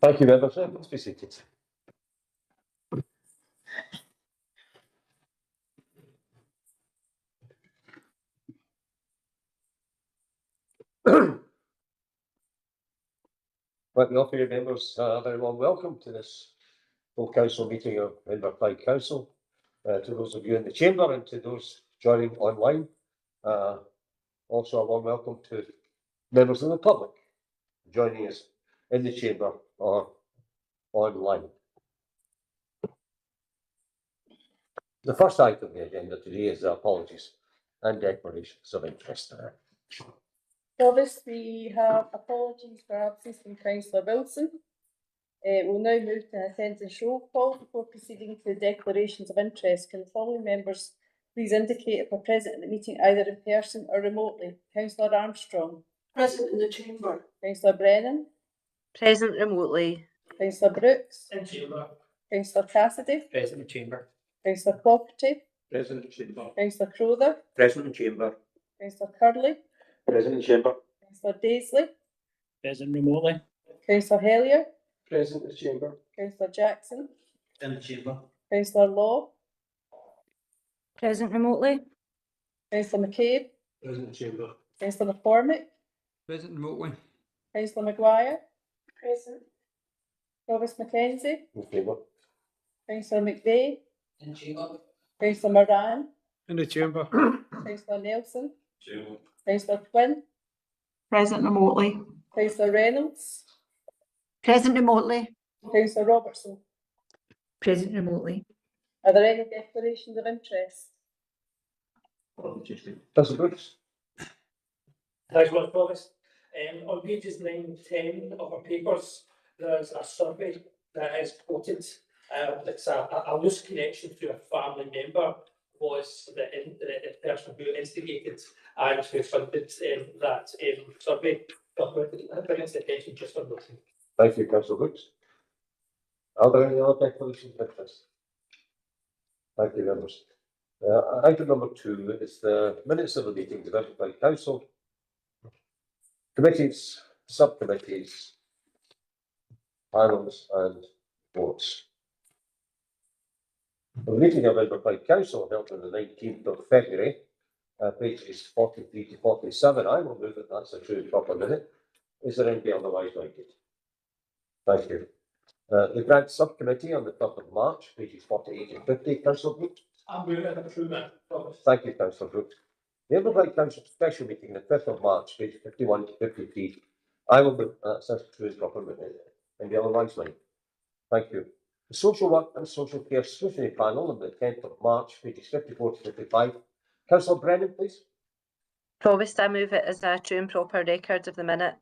Thank you, members. Please be seated. Let me offer you members a very warm welcome to this full council meeting of Inverclyde Council. To those of you in the chamber and to those joining online, also a warm welcome to members of the public joining us in the chamber or online. The first item on the agenda today is the apologies and declarations of interest. Provost, we have apologies for absence from Councillor Wilson. We'll now move to an attendance roll call before proceeding to the declarations of interest. Can the following members please indicate if they're present at the meeting either in person or remotely? Councillor Armstrong. Present in the chamber. Councillor Brennan. Present remotely. Councillor Brooks. In chamber. Councillor Cassidy. Present in chamber. Councillor Cofferty. Present in chamber. Councillor Crowther. Present in chamber. Councillor Curley. Present in chamber. Councillor Daisley. Present remotely. Councillor Hellier. Present in chamber. Councillor Jackson. In the chamber. Councillor Law. Present remotely. Councillor McCabe. Present in chamber. Councillor McCormick. Present remotely. Councillor Maguire. Present. Provost Mackenzie. In favour. Councillor McVeigh. In chamber. Councillor Moran. In the chamber. Councillor Nelson. Chamber. Councillor Quinn. Present remotely. Councillor Reynolds. Present remotely. Councillor Robertson. Present remotely. Are there any declarations of interest? Councillor Brooks. Thanks, Mr. Provost. On pages 9 and 10 of our papers, there's a survey that is quoted. It's a loose connection to a family member was the person who instigated and who funded that survey. But bring its attention just for noting. Thank you, Councillor Brooks. Are there any other declarations of interest? Thank you, members. Item number 2 is the minutes of the meetings of Inverclyde Council. Committees, subcommittees, panels and votes. The meeting of Inverclyde Council held on the 19th of February, pages 43 to 47. I will move it. That's a true and proper minute. Is there anybody otherwise minded? Thank you. The grant subcommittee on the 3rd of March, pages 48 to 50. Councillor Brooks. I'm moving a true man, Provost. Thank you, Councillor Brooks. The Inverclyde Council special meeting on the 5th of March, page 51 to 53. I will move. That's a true and proper minute. And the otherwise minded. Thank you. The Social Work and Social Care Scrutiny Panel on the 10th of March, pages 54 to 55. Councillor Brennan, please. Provost, I move it as a true and proper record of the minute.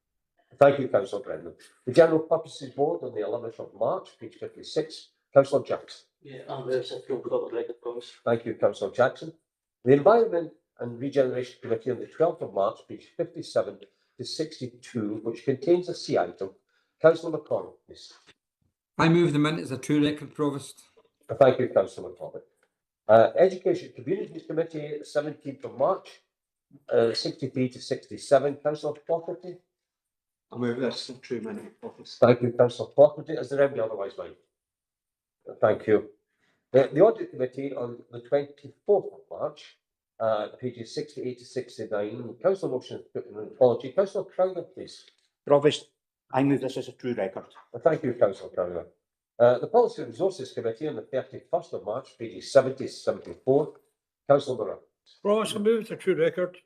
Thank you, Councillor Brennan. The General Purposes Board on the 11th of March, page 56. Councillor Jackson. Yeah, and there's a full cover record, Provost. Thank you, Councillor Jackson. The Environment and Regeneration Committee on the 12th of March, page 57 to 62, which contains a C item. Councillor McCormick, please. I move the minutes as a true record, Provost. Thank you, Councillor McCormick. Education Communities Committee, 17th of March, 63 to 67. Councillor Flaherty. I move this a true minute, Provost. Thank you, Councillor Flaherty. Is there anybody otherwise mind? Thank you. The Audit Committee on the 24th of March, pages 68 to 69. Councillor motion put in an apology. Councillor Crowther, please. Provost, I move this as a true record. Thank you, Councillor Crowther. The Policy and Resources Committee on the 31st of March, pages 70 to 74. Councillor Moran. Provost, I move it's a true record.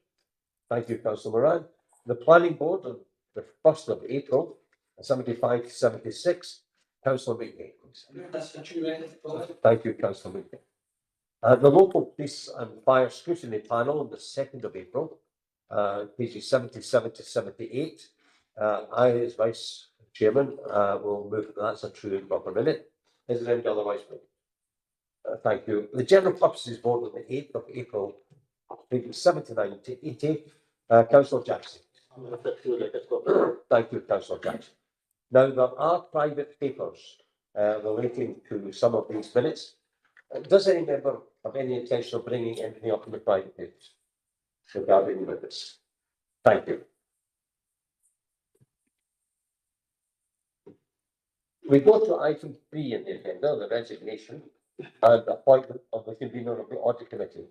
Thank you, Councillor Moran. The Planning Board on the 1st of April, 75 to 76. Councillor McVeigh, please. That's a true record, Provost. Thank you, Councillor McVeigh. The Local Police and Fire Scrutiny Panel on the 2nd of April, pages 77 to 78. I, as Vice Chairman, will move that. That's a true and proper minute. Is there any otherwise? Thank you. The General Purposes Board on the 8th of April, pages 79 to 80. Councillor Jackson. I move that true record, Provost. Thank you, Councillor Jackson. Now, there are private papers relating to some of these minutes. Does any member have any intention of bringing anything up in the private papers regarding the minutes? Thank you. We go to item 3 in the agenda, the resignation and appointment of the convener of the audit committee.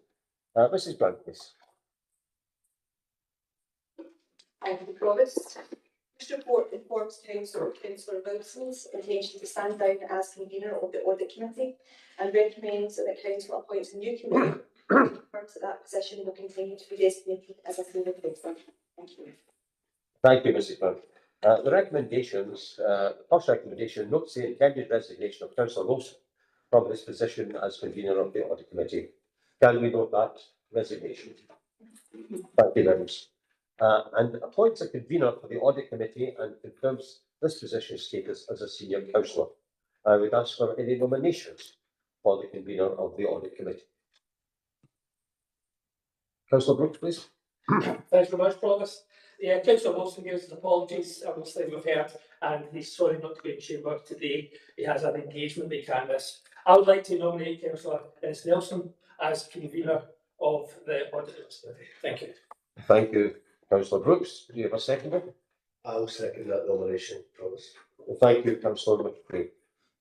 Mrs. Brown, please. Thank you, Provost. This report informs Councillor Wilson's intention to stand down as convener of the audit committee and recommends that Council appoints a new committee and confirms that that position will continue to be designated as a senior councillor. Thank you. Thank you, Mrs. Brown. The recommendations, the first recommendation notes the intended resignation of Councillor Wilson from his position as convener of the audit committee. Can we note that resignation? Thank you, members. And appoints a convener for the audit committee and confirms this position status as a senior councillor. I would ask for any nominations for the convener of the audit committee. Councillor Brooks, please. Thanks very much, Provost. Yeah, Councillor Wilson gives his apologies, obviously we've heard, and he's sorry not to be in chamber today. He has an engagement that he can't miss. I would like to nominate Councillor Nelson as convener of the audit committee. Thank you. Thank you, Councillor Brooks. Do you have a seconder? I'll second that nomination, Provost. Thank you, Councillor McCrae.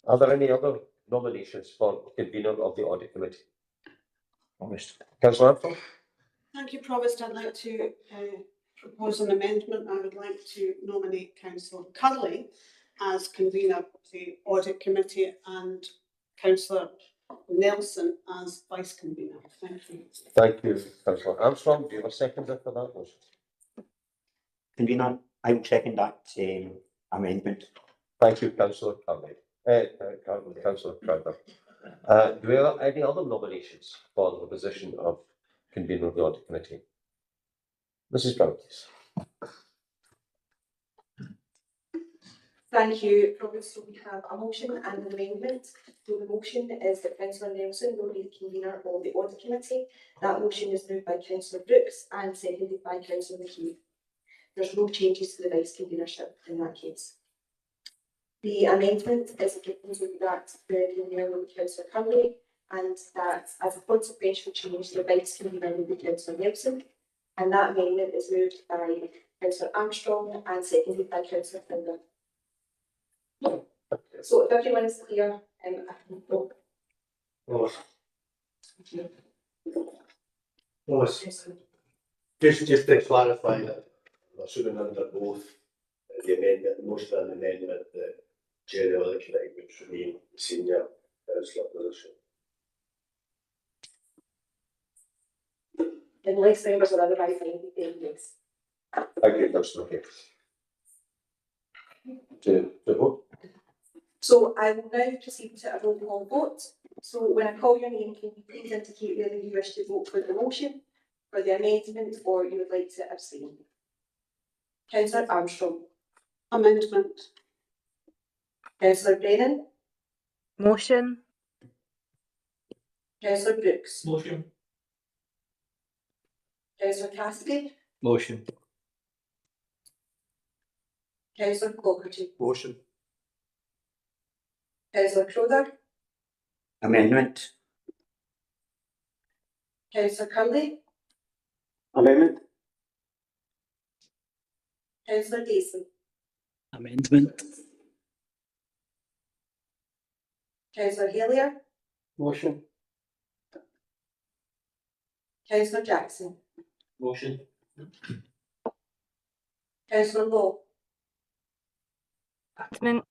Are there any other nominations for convener of the audit committee? Councillor Armstrong? Thank you, Provost. I'd like to propose an amendment. I would like to nominate Councillor Curley as convener of the audit committee and Councillor Nelson as vice convener. Thank you. Thank you, Councillor Armstrong. Do you have a seconder for that motion? Convener, I will second that amendment. Thank you, Councillor Curley. Councillor Crowther. Do we have any other nominations for the position of convener of the audit committee? Mrs. Brown, please. Thank you, Provost. So we have a motion and an amendment. So the motion is that Councillor Nelson will be the convener of the audit committee. That motion is moved by Councillor Brooks and seconded by Councillor McKee. There's no changes to the vice convenership in that case. The amendment is a proposal that the convener will be Councillor Curley and that as a consequential change, the vice convener will be Councillor Nelson. And that amendment is moved by Councillor Armstrong and seconded by Councillor Finder. So if everyone is clear, I can vote. Just to clarify that, I'm assuming under both the amendment, the motion and the amendment, the chair of the committee would remain senior councillor position. Unless members are otherwise minded, then yes. Thank you, Councillor McKay. To vote. So I will now proceed to a roll call vote. So when I call your name, can you please indicate whether you wish to vote for the motion, for the amendment, or you would like to abstain? Councillor Armstrong. Amendment. Councillor Brennan. Motion. Councillor Brooks. Motion. Councillor Cassidy. Motion. Councillor Cockerty. Motion. Councillor Crowther. Amendment. Councillor Curley. Amendment. Councillor Dayson. Amendment. Councillor Hillier. Motion. Councillor Jackson. Motion. Councillor Lowe. Amendment.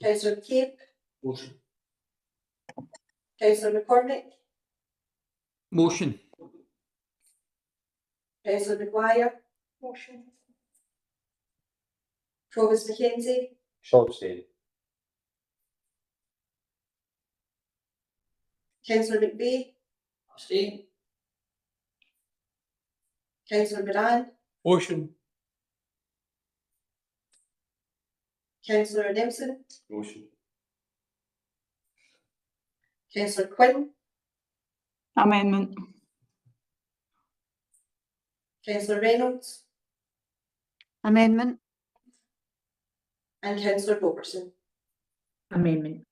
Councillor Cape. Motion. Councillor McCormick. Motion. Councillor McGuire. Motion. Provost McKenzie. Short stay. Councillor McVeigh. Abstain. Councillor Moran. Motion. Councillor Nelson. Motion. Councillor Quinn. Amendment. Councillor Reynolds. Amendment. And Councillor Robertson. Amendment.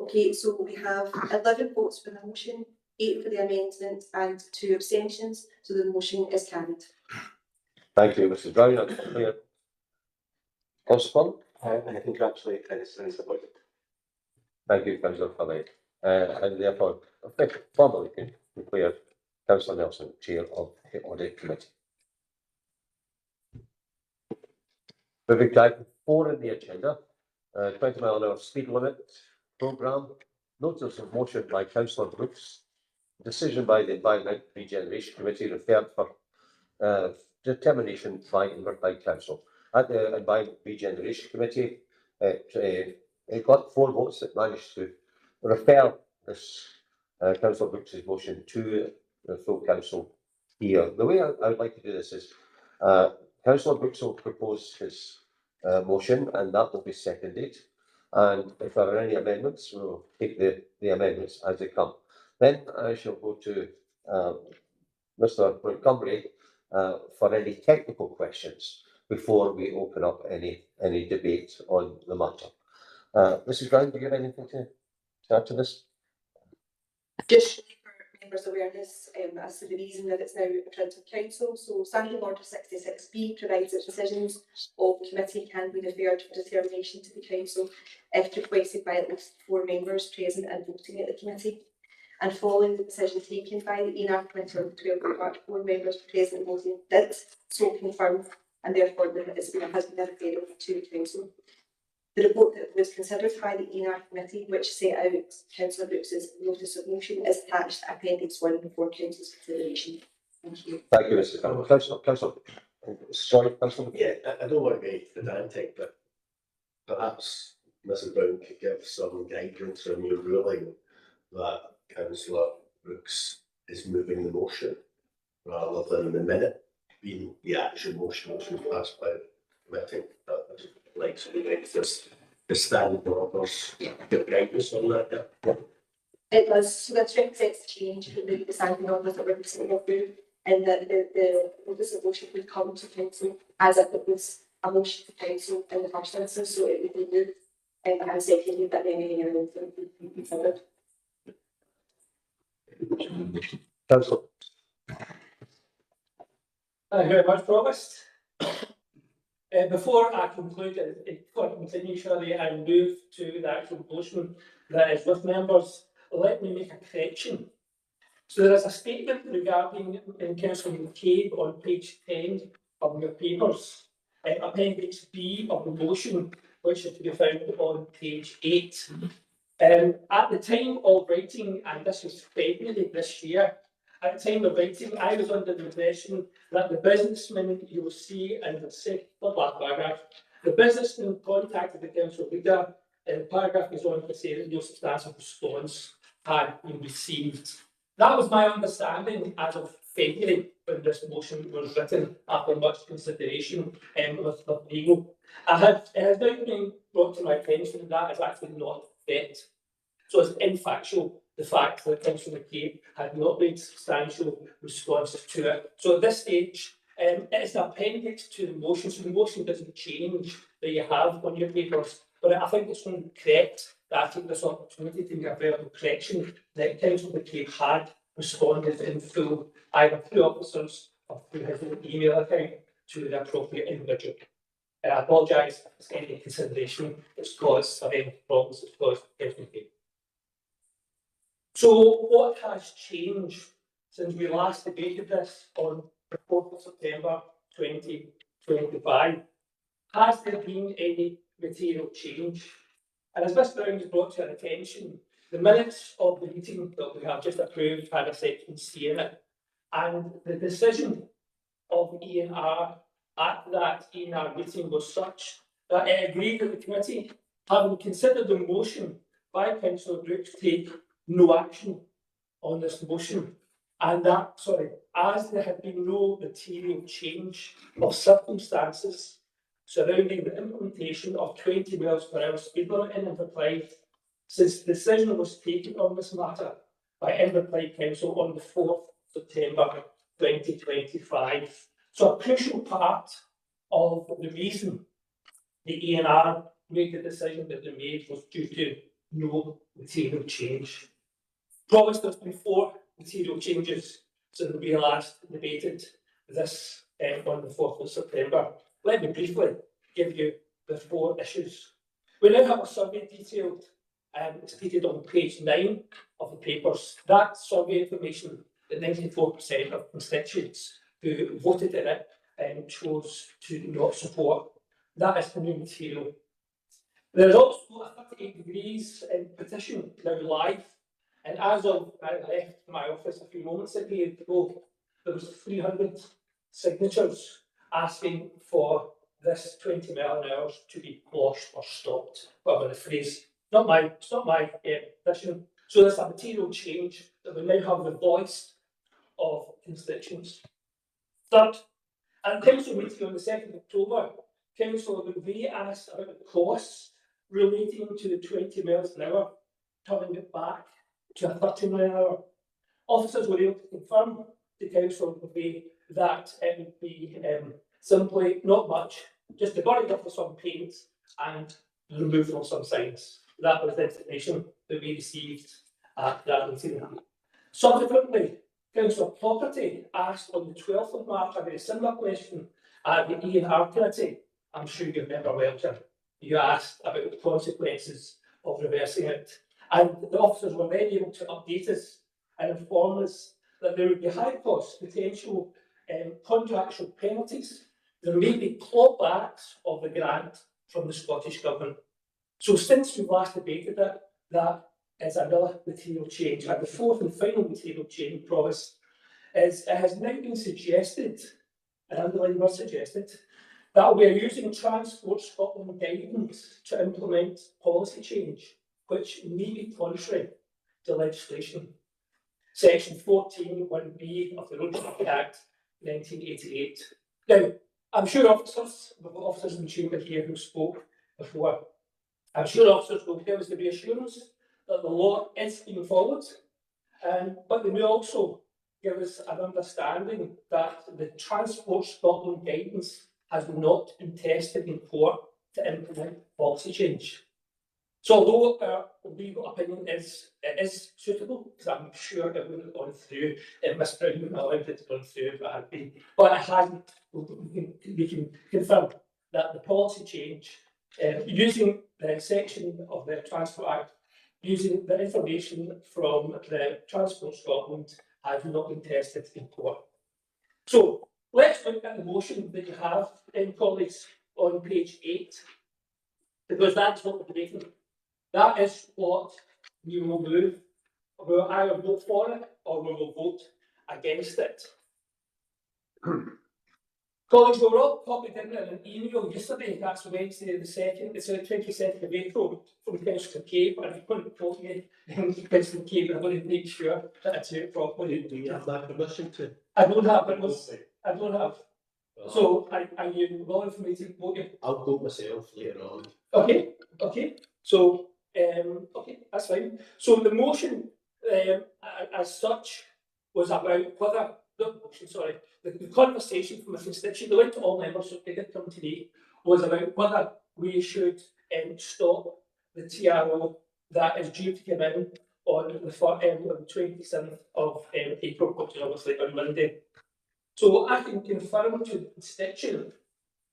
Okay, so we have 11 votes for the motion, 8 for the amendment and 2 abstentions, so the motion is carried. Thank you, Mrs Brown. That's clear. Councillor Cullen? And I congratulate Dennis on his appointment. Thank you, Councillor Cullen. And therefore, formally can declare Councillor Nelson Chair of the Audit Committee. Moving to item 4 in the agenda, 20-mile-an-hour speed limit programme. Notice of motion by Councillor Brooks. Decision by the Environment Regeneration Committee referred for determination by Inverclyde Council. At the Environment Regeneration Committee, it got 4 votes that managed to refer this Councillor Brooks's motion to the full council here. The way I would like to do this is Councillor Brooks will propose his motion and that will be seconded. And if there are any amendments, we'll take the amendments as they come. Then I shall go to Mr Montgomery for any technical questions before we open up any debate on the matter. Mrs Brown, do you have anything to add to this? Just for members' awareness, as to the reason that it's now a council council, so Standing Order 66B provides that decisions of committee can be referred for determination to the council if requested by at least 4 members present and voting at the committee. And following the decision taken by the ENR Committee on the 12th of March, 4 members present voting did so confirm, and therefore has been referred to the council. The report that was considered by the ENR Committee, which set out Councillor Brooks's notice of motion, is attached to Appendix 1 before Council's consideration. Thank you. Thank you, Mr Campbell. Councillor, sorry, Councillor. Yeah, I don't want to be pedantic, but perhaps Mrs Brown could give some guidance on your ruling that Councillor Brooks is moving the motion rather than the minute being the actual motion which was passed by the committee. Like something just the standing orders, give guidance on that. Yeah. It was, so that's represents the change in the standing orders that were recently approved, and that the notice of motion would come to council as if it was a motion to council in the first instance, so it would be moved and seconded that then any other would be considered. Councillor. Thank you very much, Provost. Before I conclude, before I continue, Shirley, I move to the actual motion that is with members. Let me make a correction. So there is a statement regarding Councillor McCabe on page 10 of your papers, Appendix B of the motion, which is to be found on page 8. At the time of writing, and this was February this year, at the time of writing, I was under the impression that the businessman you will see in the second last paragraph, the businessman contacted the council leader, and the paragraph goes on to say that no substantial response had been received. That was my understanding as of February when this motion was written after much consideration with legal. It has now been brought to my attention that that is actually not correct. So it's infactual, the fact that Councillor McCabe had not made substantial responses to it. So at this stage, it is an appendix to the motion, so the motion doesn't change that you have on your papers. But I think it's only correct that I take this opportunity to make a verbal correction that Councillor McCabe had responded in full, either through officers or through his own email account to the appropriate individual. I apologise if there's any consideration it's caused of any problems it's caused Councillor McCabe. So what has changed since we last debated this on the 4th of September 2025? Has there been any material change? And as Ms Brown has brought to our attention, the minutes of the meeting that we have just approved had a section C in it. And the decision of ENR at that ENR meeting was such that it agreed that the committee, having considered the motion by Councillor Brooks, take no action on this motion, and that, as there had been no material change of circumstances surrounding the implementation of 20 miles per hour speed limit in Inverclyde since the decision was taken on this matter by Inverclyde Council on the 4th of September 2025. So a crucial part of the reason the E&R made the decision that they made was due to no material change. Promised there's been 4 material changes since we last debated this on the 4th of September. Let me briefly give you the 4 issues. We now have a survey detailed, stated on page 9 of the papers. That survey information that 94% of constituents who voted in it chose to not support. That is the new material. There is also a 38 degrees petition now live, and as of I left my office a few moments ago, there was 300 signatures asking for this 20 mile an hour to be quashed or stopped. Whatever the phrase. It's not my petition. So there's a material change that we now have the voice of constituents. Third, at the council meeting on the 2nd of October, council McVeigh asked about the costs relating to the 20 miles an hour, turning it back to a 30 mile an hour. Officers were able to confirm to council McVeigh that it would be simply not much, just the burning of some paint and the removal of some signs. That was the information that we received at that meeting. Subsequently, Council Property asked on the 12th of March a very similar question at the E&R committee. I'm sure you remember well, Jim. You asked about the consequences of reversing it. And the officers were then able to update us and inform us that there would be high cost potential contractual penalties. There may be clawbacks of the grant from the Scottish Government. So since we last debated it, that is another material change. And the 4th and final material change, promise, is it has now been suggested, and underline was suggested, that we are using Transport Scotland guidance to implement policy change, which may be contrary to legislation. Section 14(1)(b) of the Road Traffic Act 1988. Now, I'm sure officers, we've got officers in the chamber here who spoke before. I'm sure officers will give us the reassurance that the law is being followed, but they may also give us an understanding that the Transport Scotland guidance has not been tested in court to implement policy change. So although our legal opinion is suitable, because I'm sure it would have gone through, Ms Brown wouldn't have allowed it to go through if it had been, but it hasn't. We can confirm that the policy change, using the section of the Transport Act, using the information from the Transport Scotland, has not been tested in court. So let's look at the motion that you have, colleagues, on page 8, because that's what we're debating. That is what we will do. We'll either vote for it or we will vote against it. Colleagues, we were all copied in an email yesterday, that's Wednesday the 2nd, it's the 22nd of April, from Councillor Cape, and I couldn't quote me Councillor Cape, I'm going to make sure that I do it properly. Do you have that permission to? I don't have, I don't have. So, are you willing for me to vote you? I'll vote myself later on. Okay, okay. So, okay, that's fine. So the motion, as such, was about whether the conversation from a constituent, they went to all members, so they did come today, was about whether we should stop the TRO that is due to come in on the 27th of April, which is obviously on Monday. So I can confirm to the constituent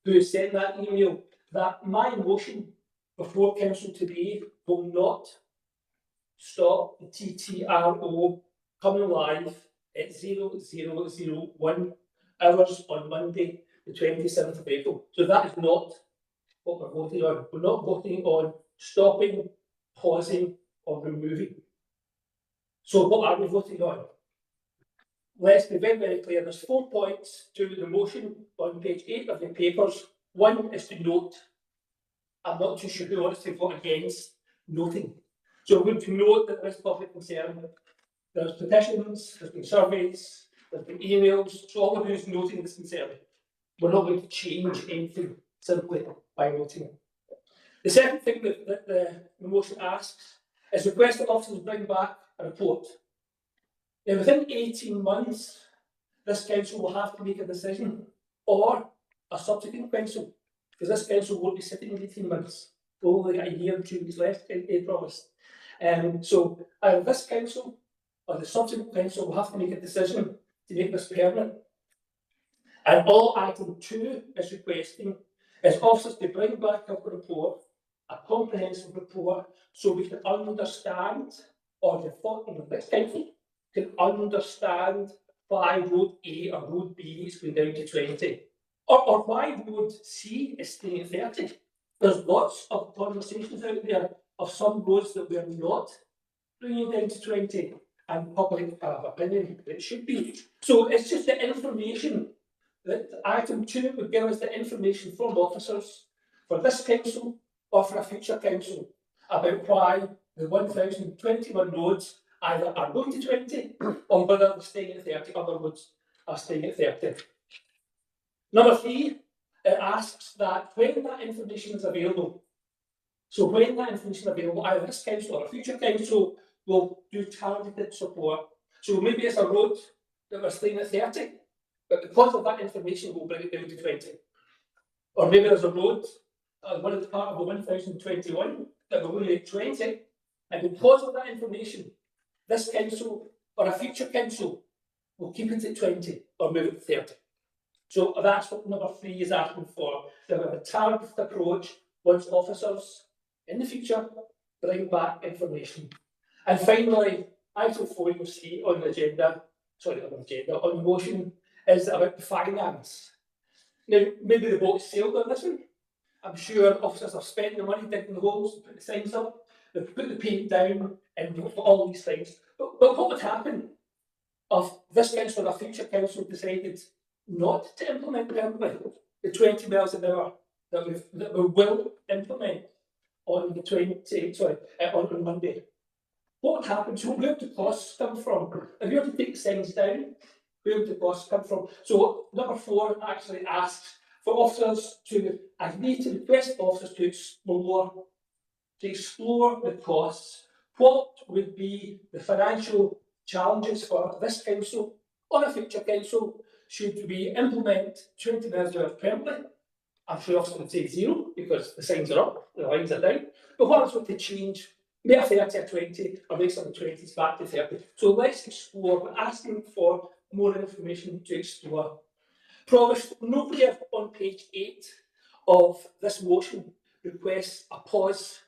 who sent that email that my motion before council today will not stop the TTRO coming live at 0001 hours on Monday, the 27th of April. So that is not what we're voting on. We're not voting on stopping, pausing, or removing. So what are we voting on? Let's be very, very clear. There's 4 points to the motion on page 8 of the papers. One is to note. I'm not too sure who wants to vote against noting. So we're going to note that there is public concern. There's petitions, there's been surveys, there's been emails, so all of who's noting this concern. We're not going to change anything simply by noting. The second thing that the motion asks is request that officers bring back a report. Now, within 18 months, this council will have to make a decision, or a subsequent council, because this council won't be sitting in 18 months. We've only got a year and 2 weeks left in Provost. So either this council or the subsequent council will have to make a decision to make this permanent. And all item 2 is requesting is officers to bring back up a report, a comprehensive report, so we can understand, or the next council can understand why Road A or Road B is going down to 20, or why Road C is staying at 30. There's lots of conversations out there of some roads that we're not bringing down to 20, and public have opinion that it should be. So it's just the information that item 2 would give us, the information from officers for this council or for a future council about why the 1,021 roads either are going to 20 or whether they're staying at 30, other roads are staying at 30. Number 3, it asks that when that information is available, so when that information is available, either this council or a future council will do targeted support. So maybe it's a road that we're staying at 30, but because of that information, we'll bring it down to 20. Or maybe there's a road, one of the part of the 1,021 that we're going at 20, and because of that information, this council or a future council will keep it at 20 or move it to 30. So that's what number 3 is asking for. They have a targeted approach once officers in the future bring back information. And finally, item 4 you'll see on the agenda, on the motion, is about the finance. Now, maybe the boat sailed on this one. I'm sure officers have spent the money digging the holes, put the signs up, they've put the paint down, and all these things. But what would happen if this council or a future council decided not to implement the 20 miles an hour that we will implement on the on Monday? What would happen? So where would the costs come from? If you were to take the signs down, where would the costs come from? So number 4 actually asks for officers to agree to request officers to explore the costs. What would be the financial challenges for this council or a future council should we implement 20 miles an hour permanently? I'm sure officers would say 0 because the signs are up, the lines are down. But what else would they change? Make a 30 or 20, or make some 20s back to 30. So let's explore. We're asking for more information to explore. Provost, nowhere on page 8 of this motion requests a pause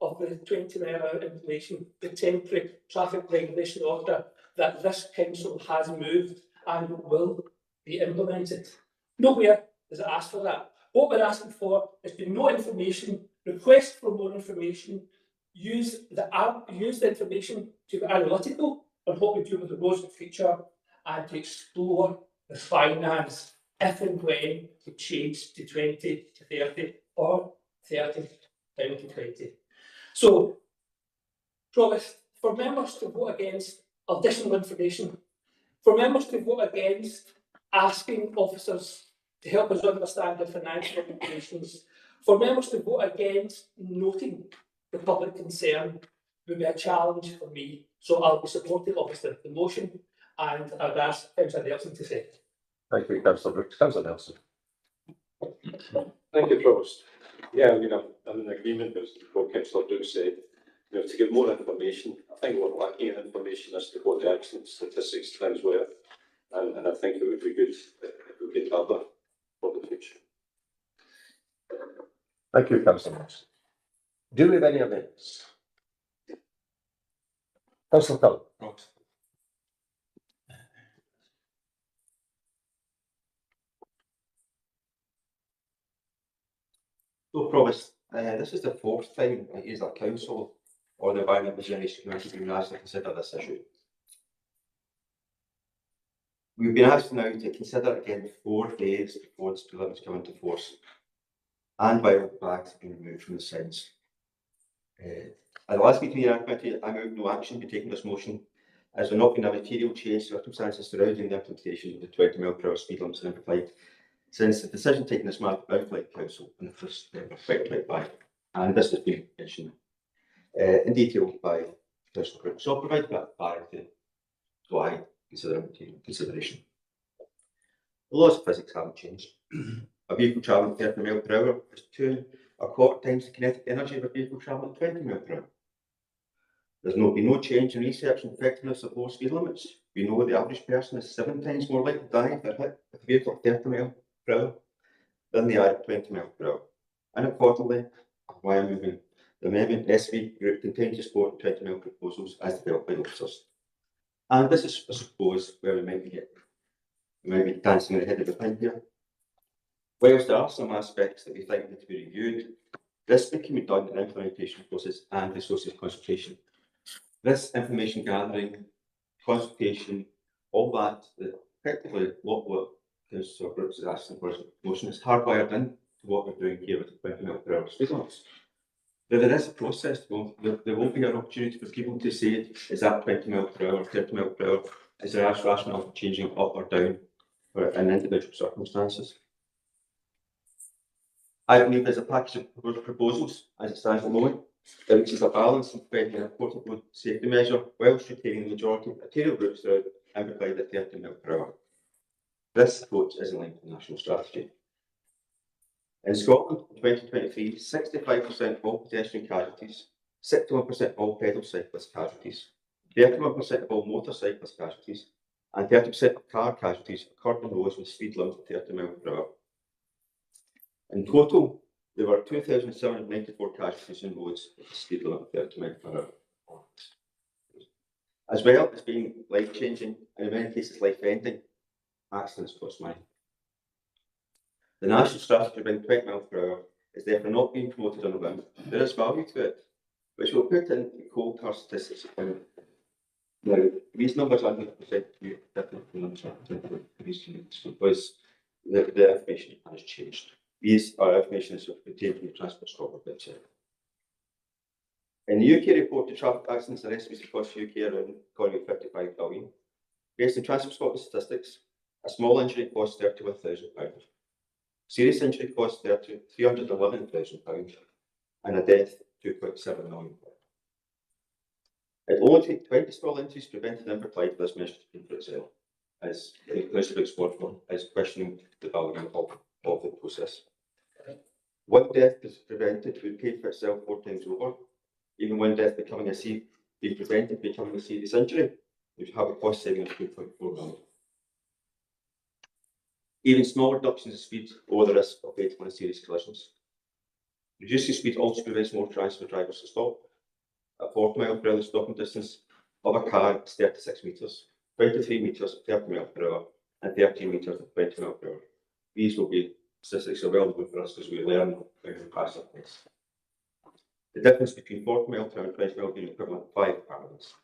of the 20 mile an hour implementation, the temporary traffic regulation order that this council has moved and will be implemented. Nowhere does it ask for that. What we're asking for is to know information, request for more information, use the information to be analytical on what we do with the roads in the future, and to explore the finance if and when we change to 20 to 30 or 30 down to 20. So, Provost, for members to vote against additional information, for members to vote against asking officers to help us understand the financial implications, for members to vote against noting the public concern would be a challenge for me. So I'll be supporting obviously the motion, and I'd ask Councillor Nelson to say. Thank you, Councillor Brooks. Councillor Nelson. Thank you, Provost. Yeah, I mean, I'm in agreement with what Councillor Brooks said. You know, to give more information, I think we're lacking in information as to what the accident statistics trends were, and I think it would be good if we could gather for the future. Thank you, Councillor Nelson. Do we have any amendments? Councillor Cullen. So, Provost, this is the 4th time I use that council or the Environment Regeneration Committee being asked to consider this issue. We've been asked now to consider it again 4 days before this prelims come into force, and while the flags have been removed from the signs. At the last meeting of the committee, I moved no action to be taken this motion, as there not been a material change circumstances surrounding the implementation of the 20 mile per hour speed limits in Inverclyde since the decision taken this month by Inverclyde Council on the 1st of 2025, and this has been mentioned in detail by Councillor Brooks. So I'll provide that clarity why consideration. The laws of physics haven't changed. A vehicle travelling 30 miles per hour is 2.25 times the kinetic energy of a vehicle travelling 20 miles per hour. There's been no change in research and effectiveness of low speed limits. We know the average person is 7 times more likely to die if they're hit with a vehicle at 30 miles per hour than they are at 20 miles per hour. And accordingly, why I'm moving the amendment SV group continues to support 20 mile proposals as developed by officers. And this is, I suppose, where we might be dancing ahead of the time here. Whilst there are some aspects that we think need to be reviewed, this can be done in the implementation process and resources concentration. This information gathering, consultation, all that effectively what Councillor Brooks is asking for his motion is hardwired in to what we're doing here with the 20 mile per hour speed limits. There is a process, there will be an opportunity for people to say, is that 20 mile per hour, 30 mile per hour? Is there a rationale for changing up or down in individual circumstances? I believe there's a package of proposals as it stands at the moment that reaches a balance in providing an important road safety measure whilst retaining the majority of arterial routes throughout Inverclyde at 30 mile per hour. This approach is in line with the national strategy. In Scotland, in 2023, 65% of all pedestrian casualties, 61% of all pedal cyclist casualties, 31% of all motorcyclist casualties, and 30% of car casualties occurred on roads with speed limits of 30 miles per hour. In total, there were 2,794 casualties on roads with a speed limit of 30 miles per hour. As well as being life-changing, and in many cases life-ending, accidents cost money. The national strategy to bring 20 miles per hour is therefore not being promoted on a whim. There is value to it, which will put in cold hard statistics. Now, these numbers are 100% different from numbers because the information has changed. These are information that are obtained from the Transport Scotland website. In the UK report to traffic accidents are estimated to cost UK around 55 billion. Based on Transport Scotland statistics, a small injury costs £31,000. Serious injury costs £311,000 and a death £2.7 million. It will only take 20 small injuries prevented in Inverclyde for this measure to pay for itself, as Councillor Brooks is questioning the value of the process. One death is prevented would pay for itself 4 times over. Even one death becoming a serious injury would have a cost saving of 2.4 million. Even small reductions in speed lower the risk of fatal and serious collisions. Reducing speed also provides more chance for drivers to stop. At 40 miles per hour, the stopping distance of a car is 36 metres, 23 metres at 30 miles per hour, and 13 metres at 20 miles per hour. These will be statistics available for us as we learn how to pass up this. The difference between 40 miles per hour and 20 miles being equivalent to 5 car lengths.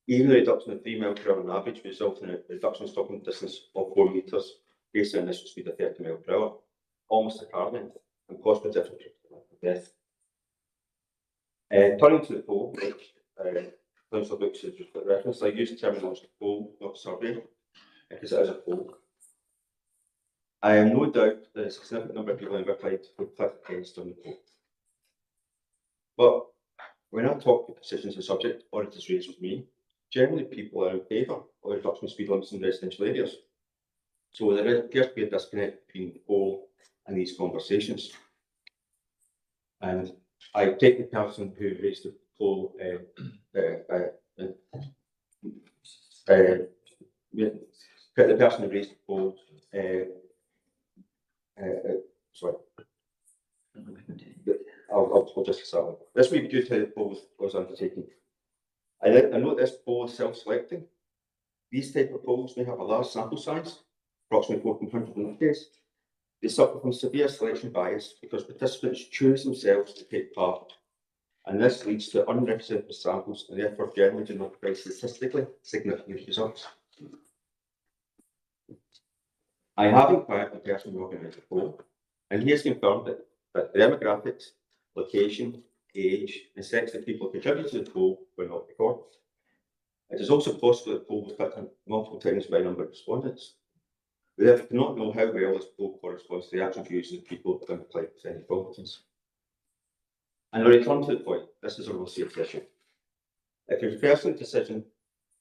Even the reduction of 3 miles per hour on average results in a reduction in stopping distance of 4 metres based on initial speed of 30 miles per hour, almost a car length, and cost per difference of death. Turning to the poll, which Councillor Brooks has referenced, I use the terminology poll, not survey, because it is a poll. I am no doubt that a significant number of people in Inverclyde would click against on the poll. But when I talk to decisions on the subject, or it is raised with me, generally people are in favour of the reduction of speed limits in residential areas. So there appears to be a disconnect between the poll and these conversations. And I take the person who raised the poll, the person who raised the poll, sorry. I'll just start. This may be due to how the poll was undertaken. I note this poll is self-selecting. These type of polls may have a large sample size, approximately 1,400 in this case. They suffer from severe selection bias because participants choose themselves to take part, and this leads to unrepresentative samples and therefore generally do not provide statistically significant results. I have inquired the person who organised the poll, and he has confirmed that the demographics, location, age, and sex of people contributing to the poll were not recorded. It is also possible that the poll was cut multiple times by a number of respondents. We therefore do not know how well this poll corresponds to the actual views of the people that apply with any competence. And I return to the point, this is a road safety issue. If your personal decision,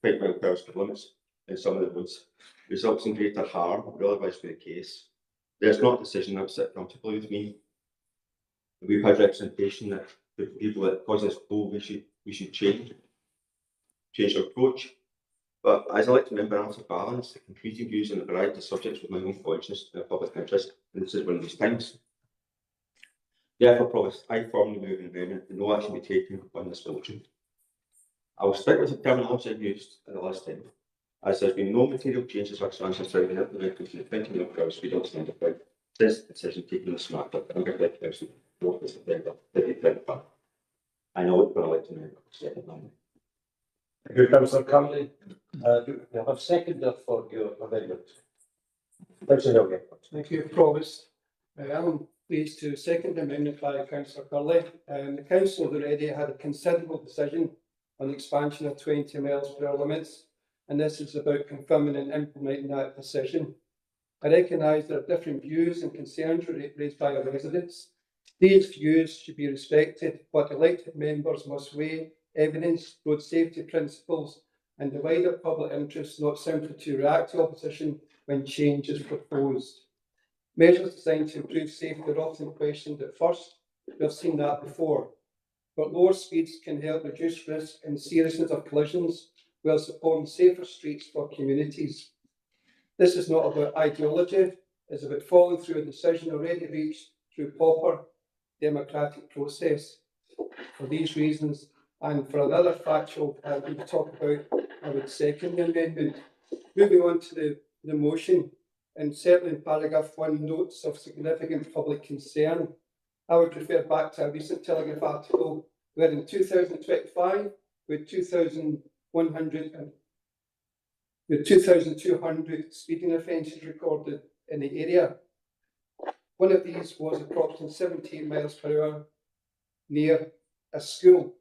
20 mile per hour speed limits in some of the roads, results in greater harm, or otherwise be the case, There's not a decision that sit comfortably with me. We've had representation that the people that cause us go, we should change our approach. But as elected member, I have to balance the competing views on a variety of subjects with my own conscience and public interest, and this is one of these times. Therefore, Provost, I formally move an amendment and no action be taken on this motion. I will stick with the terminology I used at the last time, as there's been no material changes or expansions to the implementation of the 20 mile per hour speed limit standard by this decision taken on the smart but Inverclyde Council, 4th of September 2025. I know it's going to let me second number. Thank you, Councillor Curley. Do you have a seconder for your amendment? Councillor Hill. Thank you, Provost. I'm pleased to second the amendment by Councillor Curley. The council has already had a considerable decision on the expansion of 20 miles per hour limits, and this is about confirming and implementing that decision. I recognise there are different views and concerns raised by our residents. These views should be respected, but elected members must weigh evidence, road safety principles, and the wider public interest, not simply to react to opposition when change is proposed. Measures designed to improve safety are often questioned at first. We have seen that before. But lower speeds can help reduce risk and seriousness of collisions while supporting safer streets for communities. This is not about ideology, it's about following through a decision already reached through proper democratic process. For these reasons, and for another factual we talk about, I would second the amendment. Moving on to the motion, and certainly in paragraph 1, notes of significant public concern. I would refer back to a recent Telegraph article where in 2025, with 2,200 speeding offences recorded in the area. One of these was approximately 17 miles per hour near a school.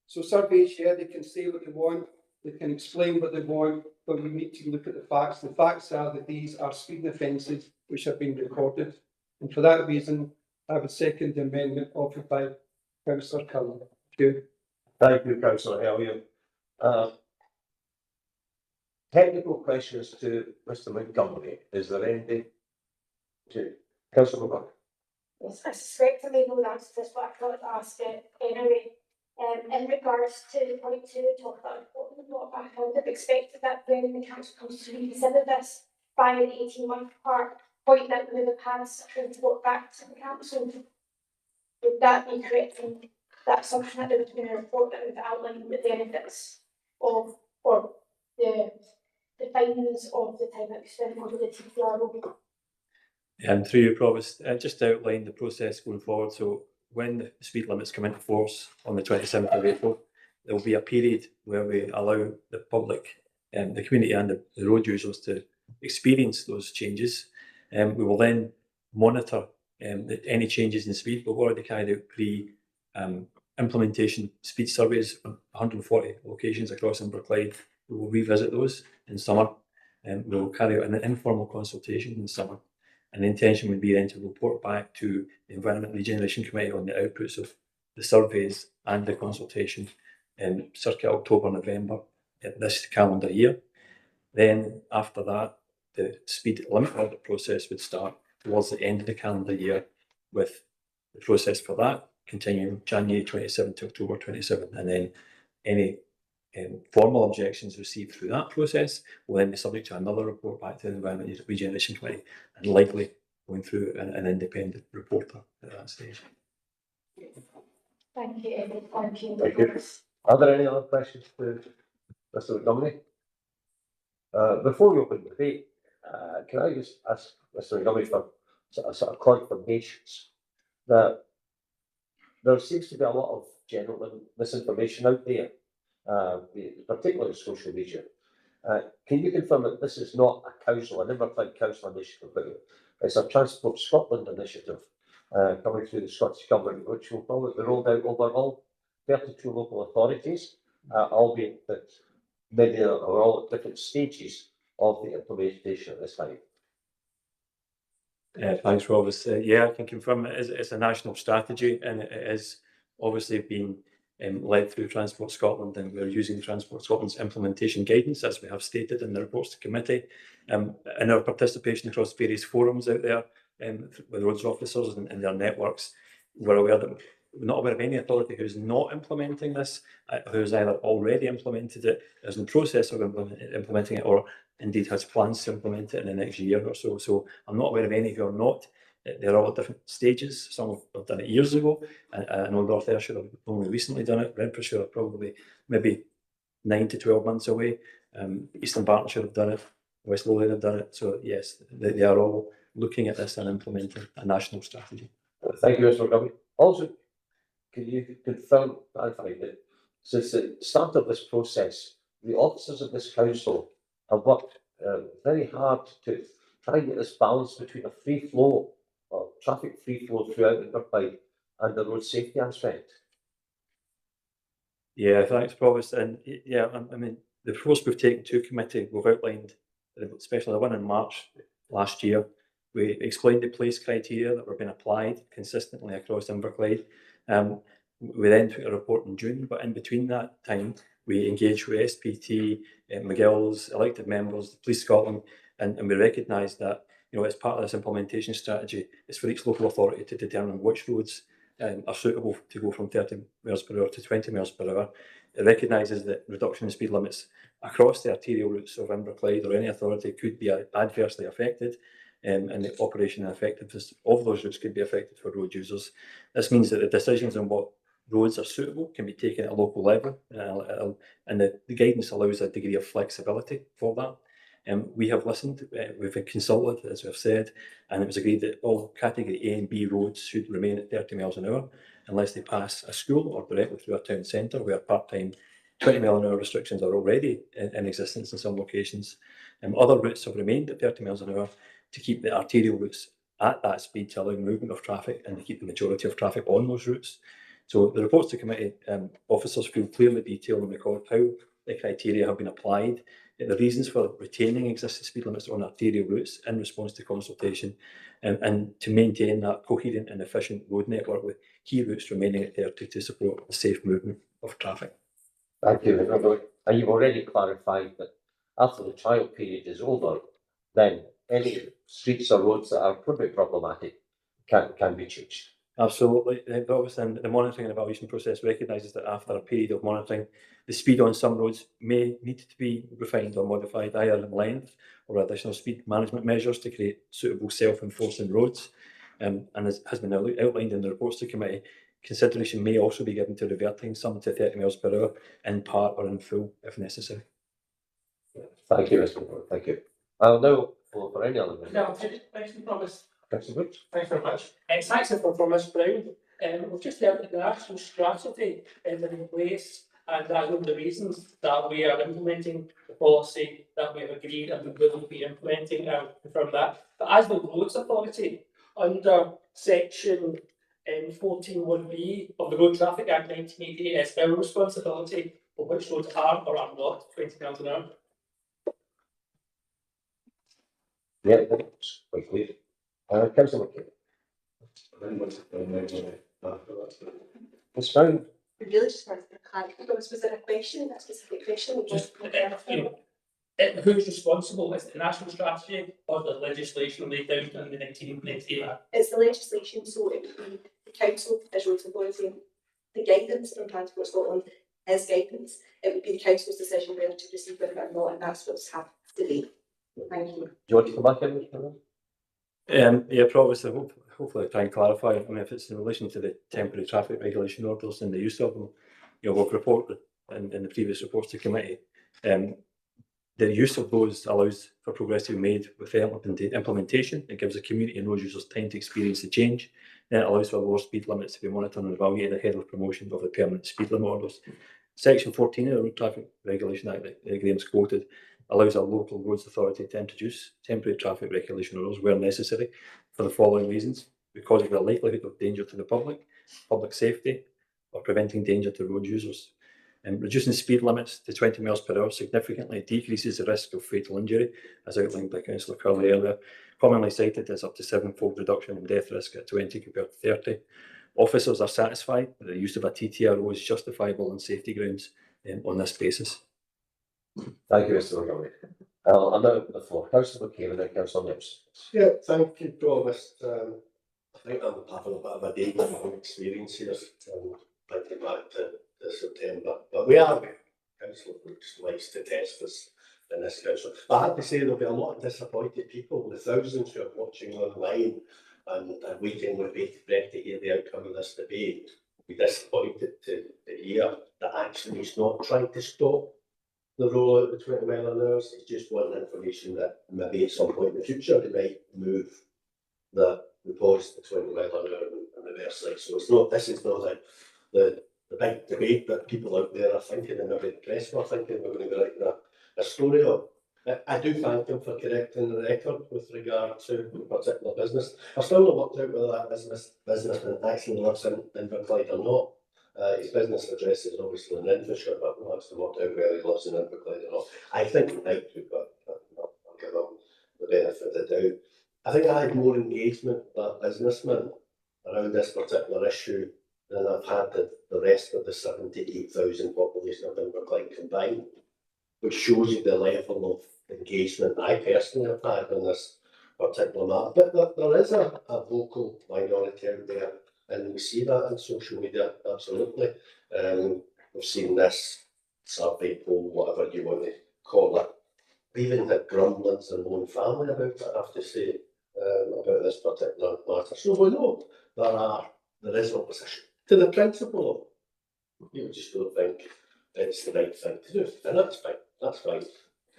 So surveys, yeah, they can say what they want, they can explain what they want, but we need to look at the facts. The facts are that these are speeding offences which have been recorded. And for that reason, I would second the amendment offered by Councillor Curley. Thank you. Thank you, Councillor Elliott. Technical questions to Mr. Montgomery. Is there any? Councillor Montgomery. Yes, I suspect I may know the answer to this, but I thought I'd ask it anyway. In regards to point 2, talk about reporting not back, I would have expected that when the council comes to reconsider this by the 18-month point that we would have had such a report back to the council. Would that be correct in that assumption that there would have been a report that would outline the benefits of or the findings of the time that we spent on the TPRO? Through you, Provost, just to outline the process going forward. So when the speed limits come into force on the 27th of April, there will be a period where we allow the public, the community and the road users to experience those changes. We will then monitor any changes in speed. We've already carried out implementation speed surveys on 140 locations across Inverclyde. We will revisit those in summer, and we will carry out an informal consultation in summer. And the intention would be then to report back to the Environment Regeneration Committee on the outputs of the surveys and the consultation in circa October, November this calendar year. Then after that, the speed limit audit process would start towards the end of the calendar year, with the process for that continuing January 27 to October 27, and then any formal objections received through that process will then be subject to another report back to the Environment Regeneration Committee, and likely going through an independent reporter at that stage. Thank you. Thank you. Thank you. Are there any other questions to Mr. Montgomery? Before we open the debate, can I just ask Mr. Montgomery for sort of confirmations that there seems to be a lot of general misinformation out there, particularly on social media. Can you confirm that this is not a council, an Inverclyde Council initiative, but it's a Transport Scotland initiative coming through the Scottish Government, which will probably be rolled out over all 32 local authorities, albeit that many are all at different stages of the implementation at this time? Thanks, Provost. Yeah, I can confirm it's a national strategy, and it is obviously being led through Transport Scotland, and we're using Transport Scotland's implementation guidance, as we have stated in the reports to committee. In our participation across various forums out there, with roads officers and their networks. We're not aware of any authority who's not implementing this, who's either already implemented it, is in the process of implementing it, or indeed has plans to implement it in the next year or so. So I'm not aware of any who are not. They're all at different stages. Some have done it years ago. I know North Ayrshire have only recently done it. Renfrewshire are probably maybe 9 to 12 months away. Eastern Bartonshire have done it. West Lothian have done it. So yes, they are all looking at this and implementing a national strategy. Thank you, Mr. Montgomery. Also, can you confirm, clarify that since the start of this process, the officers of this council have worked very hard to try and get this balance between a free flow, or traffic free flow throughout Inverclyde, and the road safety aspect? Yeah, thanks, Provost. And yeah, I mean, the approach we've taken to committee, we've outlined, especially the one in March last year, we explained the place criteria that were being applied consistently across Inverclyde. We then took a report in June, but in between that time, we engaged with SPT, McGill's, elected members, Police Scotland, and we recognised that, you know, as part of this implementation strategy, it's for each local authority to determine which roads are suitable to go from 30 miles per hour to 20 miles per hour. It recognises that reduction in speed limits across the arterial routes of Inverclyde or any authority could be adversely affected, and the operation and effectiveness of those routes could be affected for road users. This means that the decisions on what roads are suitable can be taken at a local level, and the guidance allows a degree of flexibility for that. We have listened, we've consulted, as we've said, and it was agreed that all category A and B roads should remain at 30 miles an hour unless they pass a school or directly through a town centre where part-time 20 mile an hour restrictions are already in existence in some locations. Other routes have remained at 30 miles an hour to keep the arterial routes at that speed to allow movement of traffic and to keep the majority of traffic on those routes. So the reports to committee officers feel clearly detailed and record how the criteria have been applied, the reasons for retaining existing speed limits on arterial routes in response to consultation, and to maintain that coherent and efficient road network with key routes remaining at 30 to support the safe movement of traffic. Thank you, Mr. Montgomery. And you've already clarified that after the trial period is over, then any streets or roads that could be problematic can be changed. Absolutely. Obviously, the monitoring and evaluation process recognises that after a period of monitoring, the speed on some roads may need to be refined or modified, either in length or additional speed management measures to create suitable self-enforcing roads. And as has been outlined in the reports to committee, consideration may also be given to reverting some to 30 miles per hour in part or in full if necessary. Thank you, Mr. Montgomery. Thank you. I'll now call for any other No, thanks for promise. Councillor Woods. Thanks very much. Thanks for Ms Brown. We've just heard that the national strategy is in place, and that's one of the reasons that we are implementing the policy that we have agreed and we will be implementing from that. But as the Roads Authority, under section 14(1)(b) of the Road Traffic Act 1988, it's our responsibility for which roads are or are not 20 miles an hour. Yeah, that's quite clear. Councillor McKay. Ms. Brown. We really just wanted to clarify, was there a question, a specific question? Just, who's responsible? Is it the national strategy or the legislation laid down in the 1998 Act? It's the legislation, so it would be the council as roads authority. The guidance from Transport Scotland is guidance. It would be the council's decision whether to proceed with it or not, and that's what's happened today. Thank you. Do you want to come back in, Mr. Brown? Yeah, probably. So hopefully try and clarify. I mean, if it's in relation to the temporary traffic regulation orders and the use of them, you know, we've reported in the previous reports to committee. The use of those allows for progress to be made with implementation. It gives the community and road users time to experience the change. Then it allows for lower speed limits to be monitored and evaluated ahead of promotion of the permanent speed limit orders. Section 14 of the Road Traffic Regulation Act that Graham's quoted allows a local roads authority to introduce temporary traffic regulation orders where necessary for the following reasons: because of the likelihood of danger to the public safety, or preventing danger to road users. And reducing speed limits to 20 miles per hour significantly decreases the risk of fatal injury, as outlined by Councillor Curley earlier, commonly cited as up to 7-fold reduction in death risk at 20 compared to 30. Officers are satisfied that the use of a TTRO is justifiable on safety grounds on this basis. Thank you, Mr. Montgomery. I'm now open the floor. Councillor McCabe and Councillor Nips. Yeah, thank you, Provost. I think I'm having a bit of a day with my experience here, thinking back to September. But we are, Councillor Brooks likes to test us in this council. But I have to say there'll be a lot of disappointed people, the thousands who are watching online and waiting with bated breath to hear the outcome of this debate. Will be disappointed to hear that actually he's not trying to stop the rollout of 20 mile an hour. It's just wanting information that maybe at some point in the future they might move the pause to 20 mile an hour and reverse side. So it's not, this is not the big debate that people out there are thinking, and maybe the press were thinking we're going to be writing a story on. I do thank him for correcting the record with regard to a particular business. I've still not worked out whether that businessman actually lives in Inverclyde or not. His business address is obviously in Lincolnshire, but we'll have to work out whether he lives in Inverclyde or not. I think he might do, but I'll give him the benefit of the doubt. I think I had more engagement with that businessman around this particular issue than I've had the rest of the 78,000 population of Inverclyde combined, which shows you the level of engagement I personally have had on this particular matter. But there is a vocal minority out there, and we see that on social media, absolutely. We've seen this survey poll, whatever you want to call it. We even had grumblings in my own family about it, I have to say, about this particular matter. So we know there is opposition to the principle of, you just don't think it's the right thing to do, and that's fine. That's fine.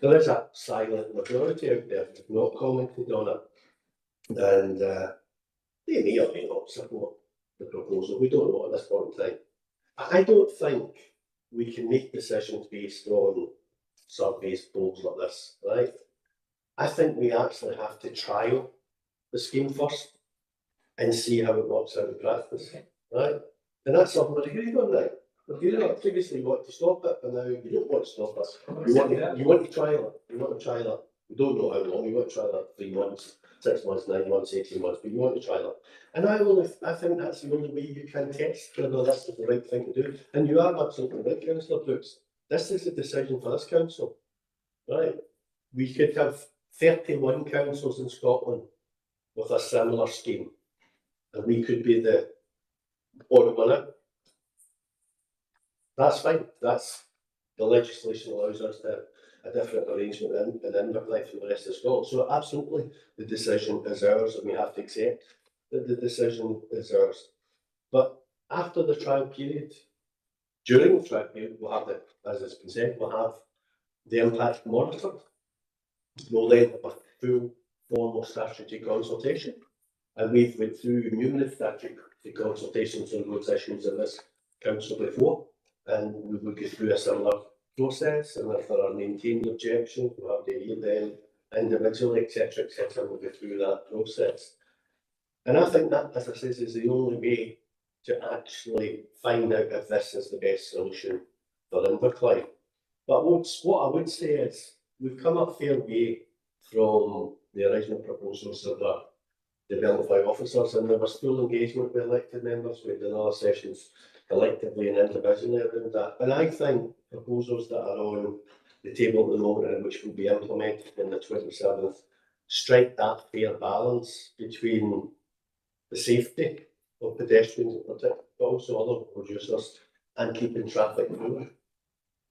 There is a silent majority out there who've not commented on it, and they may or may not support the proposal. We don't know at this point in time. I don't think we can make decisions based on surveys, polls like this, right? I think we actually have to trial the scheme first and see how it works out in practice, right? And that's something we're agreed on now. Previously you wanted to stop it, but now you don't want to stop it. You want to trial it. You want to trial it. We don't know how long. You want to trial it 3 months, 6 months, 9 months, 18 months, but you want to trial it. And I think that's the only way you can test whether this is the right thing to do. And you are absolutely right, Councillor Brooks. This is a decision for this council, right? We could have 31 councils in Scotland with a similar scheme, and we could be the odd one out. That's fine. That's the legislation allows us to a different arrangement in Inverclyde from the rest of Scotland. So absolutely, the decision is ours, and we have to accept that the decision is ours. But after the trial period, during the trial period, we'll have as it's been said, we'll have the impact monitored. We'll then have a full formal statutory consultation, and we've went through numerous statutory consultations on those issues in this council before. And we will go through a similar process, and if there are maintained objections, we'll have to hear them individually, etc., etc. We'll go through that process. And I think that, as I say, is the only way to actually find out if this is the best solution for Inverclyde. But what I would say is we've come a fair way from the original proposals that were developed by officers, and there was full engagement with elected members. We had another sessions collectively and individually around that. And I think proposals that are on the table at the moment and which will be implemented in the 27th strike that fair balance between the safety of pedestrians in particular, but also other producers, and keeping traffic moving.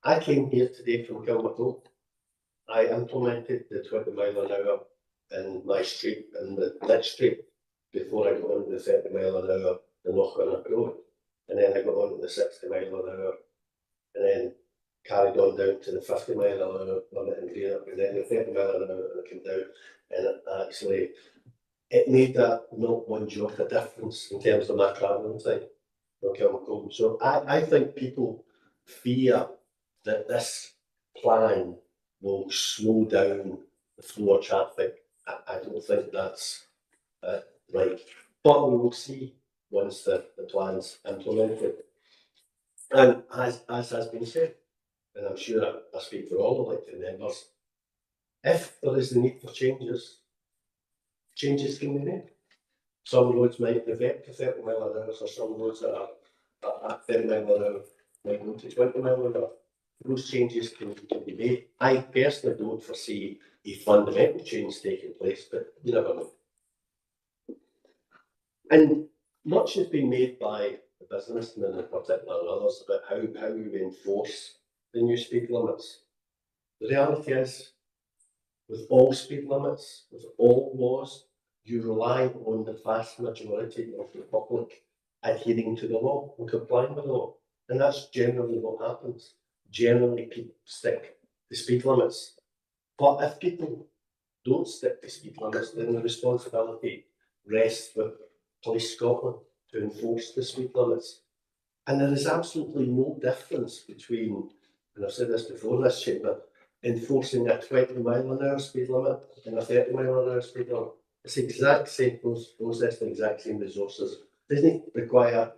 I came here today from Kilmacole. I implemented the 20 mile an hour in my street, in the next street, before I got on the 30 mile an hour, the Lochrannoch Road. And then I got on to the 60 mile an hour, and then carried on down to the 50 mile an hour on it in Greenock, and then the 30 mile an hour, and I came down, and it made that not one jot of difference in terms of my travelling time from Kilmacole. So I think people fear that this plan will slow down the flow of traffic. I don't think that's right, but we will see once the plan's implemented. And as has been said, and I'm sure I speak for all elected members, if there is the need for changes can be made. Some roads might revert to 30 mile an hour, or some roads that are at 30 mile an hour might go to 20 mile an hour. those changes can be made. I personally don't foresee a fundamental change taking place, but you never know. And much has been made by the businessmen in particular and others about how we enforce the new speed limits. The reality is, with all speed limits, with all laws, you rely on the vast majority of the public adhering to the law and complying with the law. And that's generally what happens. Generally, people stick to speed limits. But if people don't stick to speed limits, then the responsibility rests with Police Scotland to enforce the speed limits. And there is absolutely no difference between, and I've said this before in this chamber, enforcing a 20-mile-an-hour speed limit and a 30-mile-an-hour speed limit. It's the exact same process, the exact same resources. It doesn't require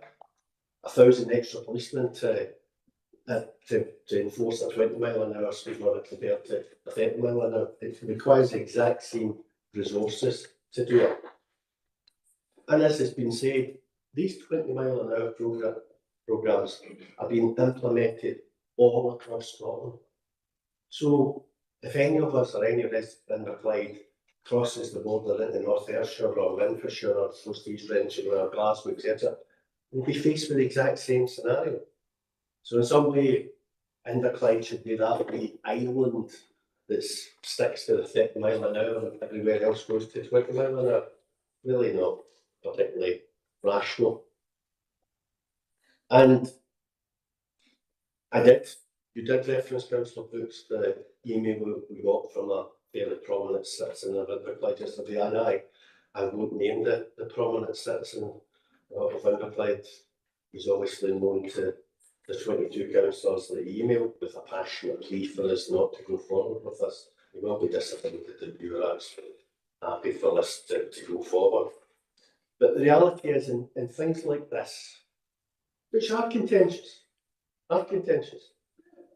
1,000 extra policemen to enforce a 20-mile-an-hour speed limit compared to a 30-mile-an-hour. It requires the exact same resources to do it. And as has been said, these 20-mile-an-hour programmes are being implemented all across Scotland. So if any of us or any of us in Inverclyde crosses the border into North Ayrshire or Renfrewshire or close to East Renfrewshire or Glasgow, etc., we'll be faced with the exact same scenario. So in some way, Inverclyde should be that wee island that sticks to the 30 mile an hour and everywhere else goes to 20 mile an hour. Really not particularly rational. And you did reference, Councillor Brooks, the email we got from a fairly prominent citizen of Inverclyde yesterday, and I won't name the prominent citizen of Inverclyde. He's obviously known to the 22 councillors that he emailed with a passionate plea for us not to go forward with this. He will be disappointed that you were actually happy for this to go forward. But the reality is, in things like this, which are contentious,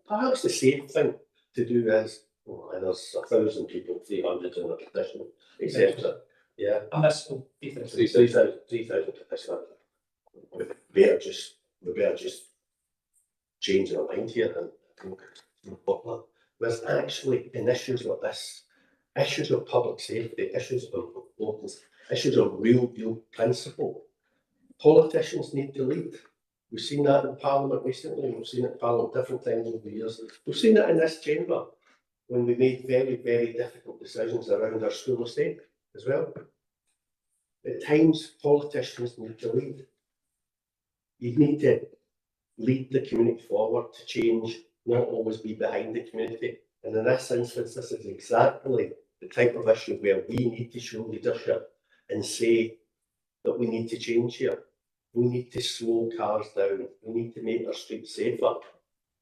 perhaps the safe thing to do is, and there's 1,000 people, 300 in the petition, etc. Yeah. And that's 3,000. 3,000 petition. We better just change our mind here and go popular. Whereas actually in issues like this, issues of public safety, issues of importance, issues of real principle, politicians need to lead. We've seen that in Parliament recently, we've seen it in Parliament different times over the years. We've seen it in this chamber when we made very, very difficult decisions around our school estate as well. At times, politicians need to lead. You need to lead the community forward to change, not always be behind the community. And in this instance, this is exactly the type of issue where we need to show leadership and say that we need to change here. We need to slow cars down. We need to make our streets safer.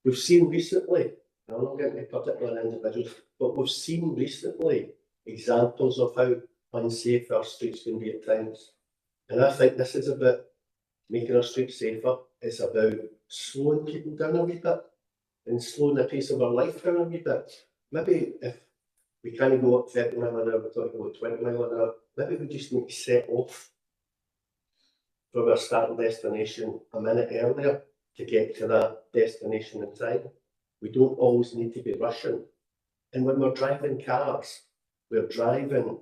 We've seen recently, and I'm not getting into particular individuals, but we've seen recently examples of how unsafe our streets can be at times. And I think this is about making our streets safer. It's about slowing people down a wee bit and slowing the pace of our life down a wee bit. Maybe if we can't go up 30 mile an hour, we're talking about 20 mile an hour, maybe we just need to set off from our starting destination a minute earlier to get to that destination in time. We don't always need to be rushing. And when we're driving cars, we're driving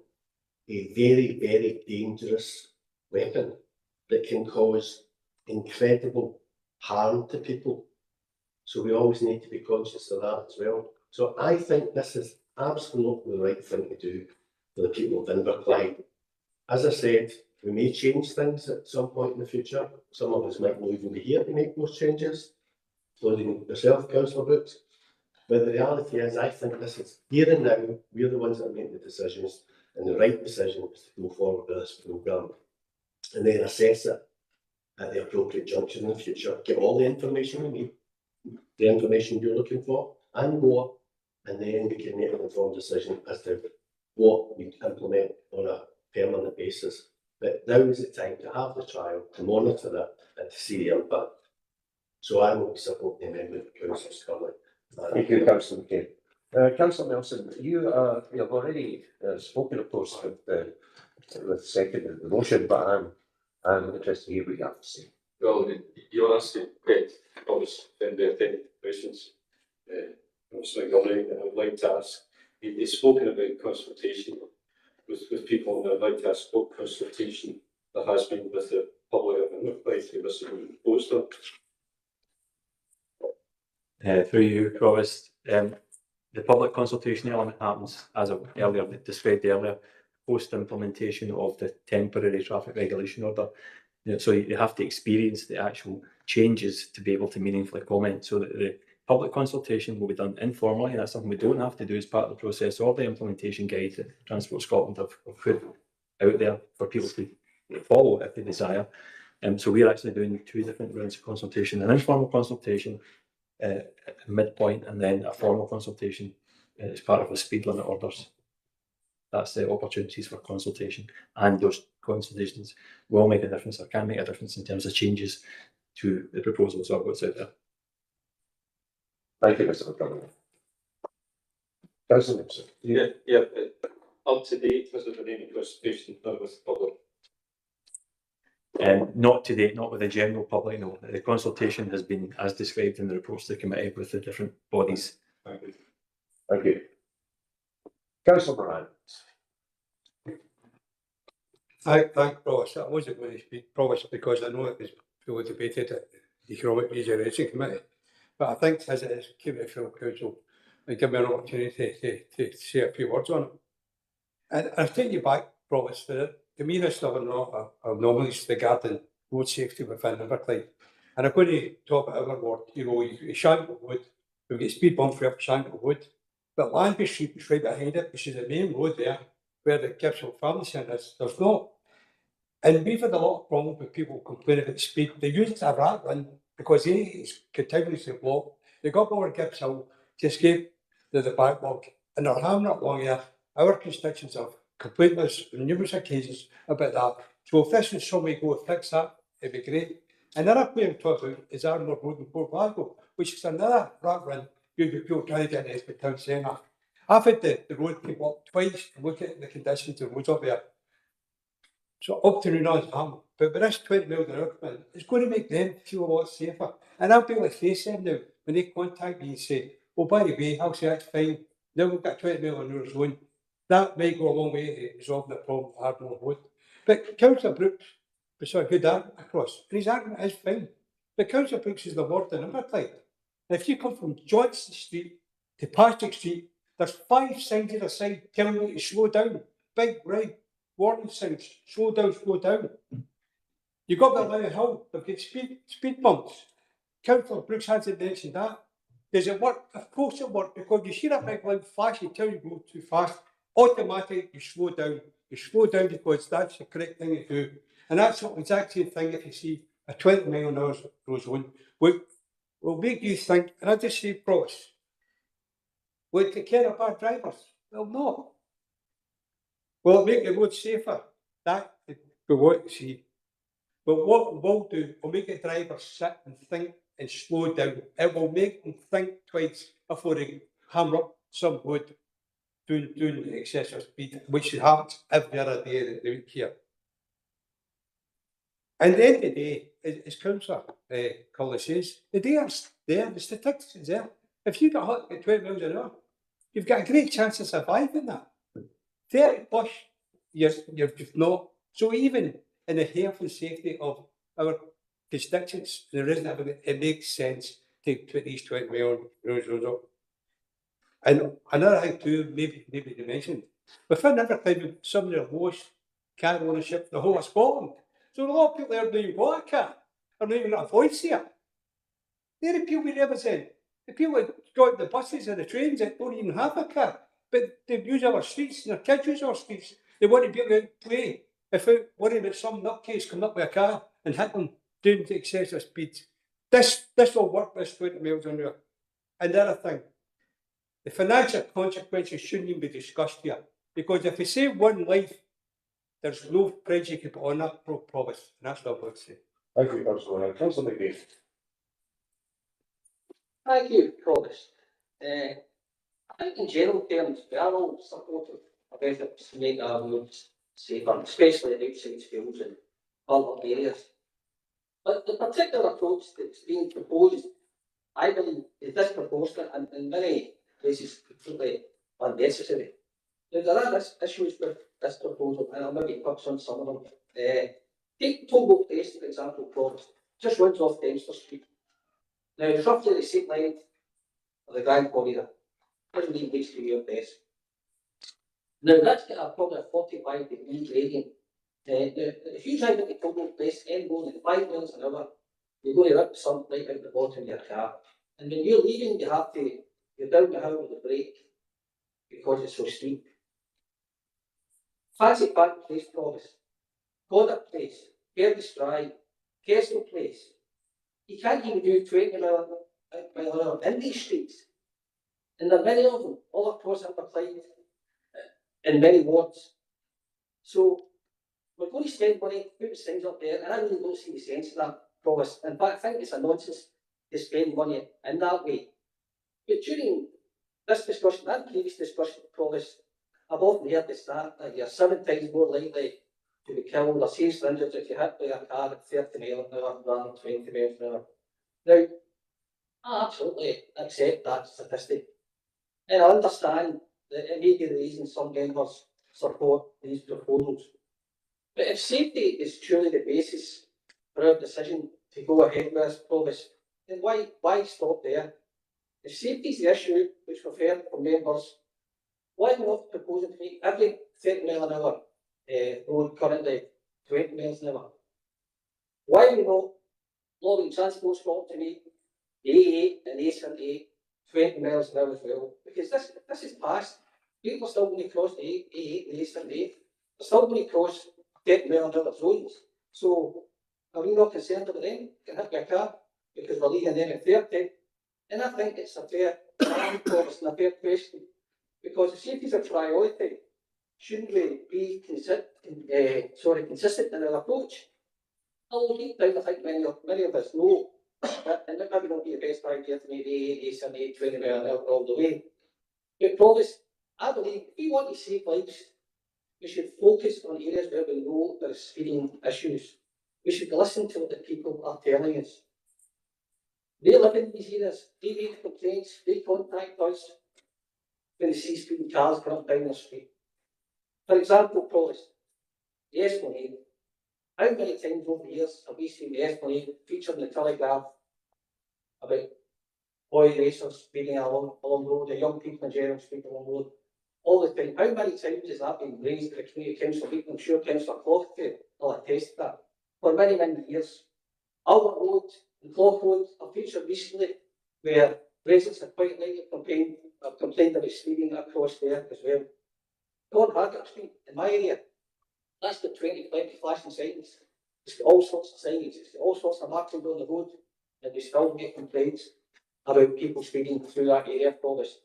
a very, very dangerous weapon that can cause incredible harm to people. So we always need to be conscious of that as well. So I think this is absolutely the right thing to do for the people of Inverclyde. As I said, we may change things at some point in the future. Some of us might not even be here to make those changes, including yourself, Councillor Brooks. But the reality is, I think this is here and now, we're the ones that are making the decisions, and the right decision is to go forward with this programme and then assess it at the appropriate junction in the future, get all the information we need, the information you're looking for, and more, and then we can make an informed decision as to what we implement on a permanent basis. But now is the time to have the trial, to monitor it, and to see the impact. So I will support the amendment of Councillor Scully. Thank you, Councillor McCabe. Councillor Nelson, you have already spoken, of course, with the second of the motion, but I'm interested to hear what you have to say. Well, you're asking quite obvious and authentic questions. Mr. Montgomery, and I'd like to ask, he's spoken about consultation with people, and I'd like to ask what consultation there has been with the public of Inverclyde who was proposed on. Through you, Provost, the public consultation element happens, as I earlier described earlier, post implementation of the temporary traffic regulation order. So you have to experience the actual changes to be able to meaningfully comment. So that the public consultation will be done informally, and that's something we don't have to do as part of the process or the implementation guide that Transport Scotland have put out there for people to follow if they desire. So we're actually doing two different rounds of consultation: an informal consultation at midpoint, and then a formal consultation as part of the speed limit orders. That's the opportunities for consultation, and those consultations will make a difference, or can make a difference in terms of changes to the proposals or what's out there. Thank you, Mr. Montgomery. Councillor Nixon. Yeah. Up to date, has there been any consultation done with the public? Not to date, not with the general public, no. The consultation has been, as described in the reports to the committee, with the different bodies. Thank you. Thank you. Councillor Moran. I thank Provost. I wasn't going to speak Provost because I know it was fully debated at the Economic Regeneration Committee. But I think as it is, keep it full council and give me an opportunity to say a few words on it. And I'll take you back, Provost, to me this is not anomalies regarding road safety within Inverclyde. And I'm going to talk about our ward, you Shankill Wood, we've got speed bumps right up Shankill Wood, but Landby Street is right behind it, which is the main road there, where the Gibson Family Centre is. There's not. And we've had a lot of problems with people complaining about speed. They use it as a rat run because it's continuously blocked. They got over Gibbs Hill to escape the backlog, and they're having it along here. Our constituents have complained us on numerous occasions about that. So if this was some way to go fix that, it'd be great. Another thing to talk about is Armour Road in Port Glasgow, which is another rat run due to people trying to get into the town centre. I've had the road people up twice to look at the conditions of the roads up there. So up to Runon's Ham, but with this 20 miles an hour coming, it's going to make them feel a lot safer. And I'll be able to face them now when they contact me and say, oh, by the way, I'll say that's fine. Now we've got 20 miles an hour zone. That may go a long way to resolving the problem of Ardmore Road. But Councillor Brooks was a good argument across, and his argument is fine. But Councillor Brooks is the ward in Inverclyde. And if you come from Johnson Street to Patrick Street, there's 5 signs either side telling you to slow down. Big red warning signs, slow down, slow down. You got the Lennon Hill, they've got speed bumps. Councillor Brooks hasn't mentioned that. Does it work? Of course it works, because you see that big line flash, you tell you go too fast, automatically you slow down. You slow down because that's the correct thing to do. And that's the exact same thing if you see a 20 mile an hour road zone, will make you think, and I just say, Provost, will it take care of bad drivers? Well, no. Will it make the road safer? That we want to see. But what it will do, will make the driver sit and think and slow down. It will make them think twice before they hammer up some wood doing excessive speed, which happens every other day of the week here. And at the end of the day, as Councillor Colley says, the data is there, the statistics is there. If you get hit at 20 miles an hour, you've got a great chance of surviving that. 30 plus, you're not. So even in the health and safety of our constituents, the resident, it makes sense to put these 20 mile roads up. And another thing too, maybe to mention, within Inverclyde, some of the lowest car ownership in the whole of Scotland. So a lot of people there don't even got a car, or not even a voice here. They're the people we represent. The people that drive the buses and the trains that don't even have a car, but they use our streets and their kids use our streets. They want to be able to play. If they worry about some nutcase coming up with a car and hit them doing excessive speeds, this will work this 20 miles an hour. And the other thing, the financial consequences shouldn't even be discussed here, because if you save one life, there's no price you can put on that, Provost, and that's what I would say. Thank you, Councillor. Councillor McGee. Thank you, Provost. I think in general terms, we are all supportive of efforts to make our roads safer, especially in outside schools and urban areas. But the particular approach that's being proposed, I believe is disproportionate and in many places completely unnecessary. Now, there are issues with this proposal, and I'll maybe touch on some of them. Take Togo Place, for example, Provost, just runs off Dempster Street. Now, it's roughly the same length of the Grand Corridor. Doesn't even reach to your base. Now, that's got probably a 45-degree gradient. If you drive into Togo Place and go at 5 miles an hour, you're going to rip the sun right out the bottom of your car. And when you're leaving, you're down the hill with the brake because it's so steep. Fancy Park Place, Provost, Goddard Place, Gerdes Drive, Kestel Place. You can't even do 20 mile an hour in these streets. And there are many of them, all across Inverclyde, in many wards. So we're going to spend money to put things up there, and I really don't see the sense of that, Provost. In fact, I think it's a nonsense to spend money in that way. But during this discussion and previous discussion, Provost, I've often heard the stat that you're 7 times more likely to be killed or seriously injured if you're hit by a car at 30 miles an hour rather than 20 miles an hour. Now, I absolutely accept that statistic. And I understand that it may be the reason some members support these proposals. But if safety is truly the basis for our decision to go ahead with this, Provost, then why stop there? If safety is the issue, which we've heard from members, why are we not proposing to make every 30 mile an hour road currently 20 miles an hour? Why are we not lobbying Transport Scotland to make the A8 and A78 20 miles an hour as well? Because this is past. People are still going to cross the A8 and A78. They're still going to cross 30 mile an hour zones. So are we not concerned about them getting hit by a car because we're leaving them at 30? And I think it's a fair and a fair question. Because if safety is a priority, shouldn't we be consistent in our approach? Although deep down, I think many of us know that it maybe not be the best idea to make the A78 20 mile an hour all the way. But Provost, I believe if we want to save lives, we should focus on areas where we know there are speeding issues. We should listen to what the people are telling us. They live in these areas, they make complaints, they contact us when they see speeding cars coming down the street. For example, Provost, the Esplanade. How many times over the years have we seen the Esplanade featured in the Telegraph about boy racers speeding along the road, the young people in general speeding along the road all the time? How many times has that been raised at the Community Council meeting? I'm sure Councillor Clough will attest to that. For many, many years. Albert Road and Clough Road are featured recently where residents have quite likely complained about speeding across there as well. Gone Harcourt Street in my area, that's got 20 flashing signs. It's got all sorts of signs, it's got all sorts of markings on the road, and we still make complaints about people speeding through that area, Provost.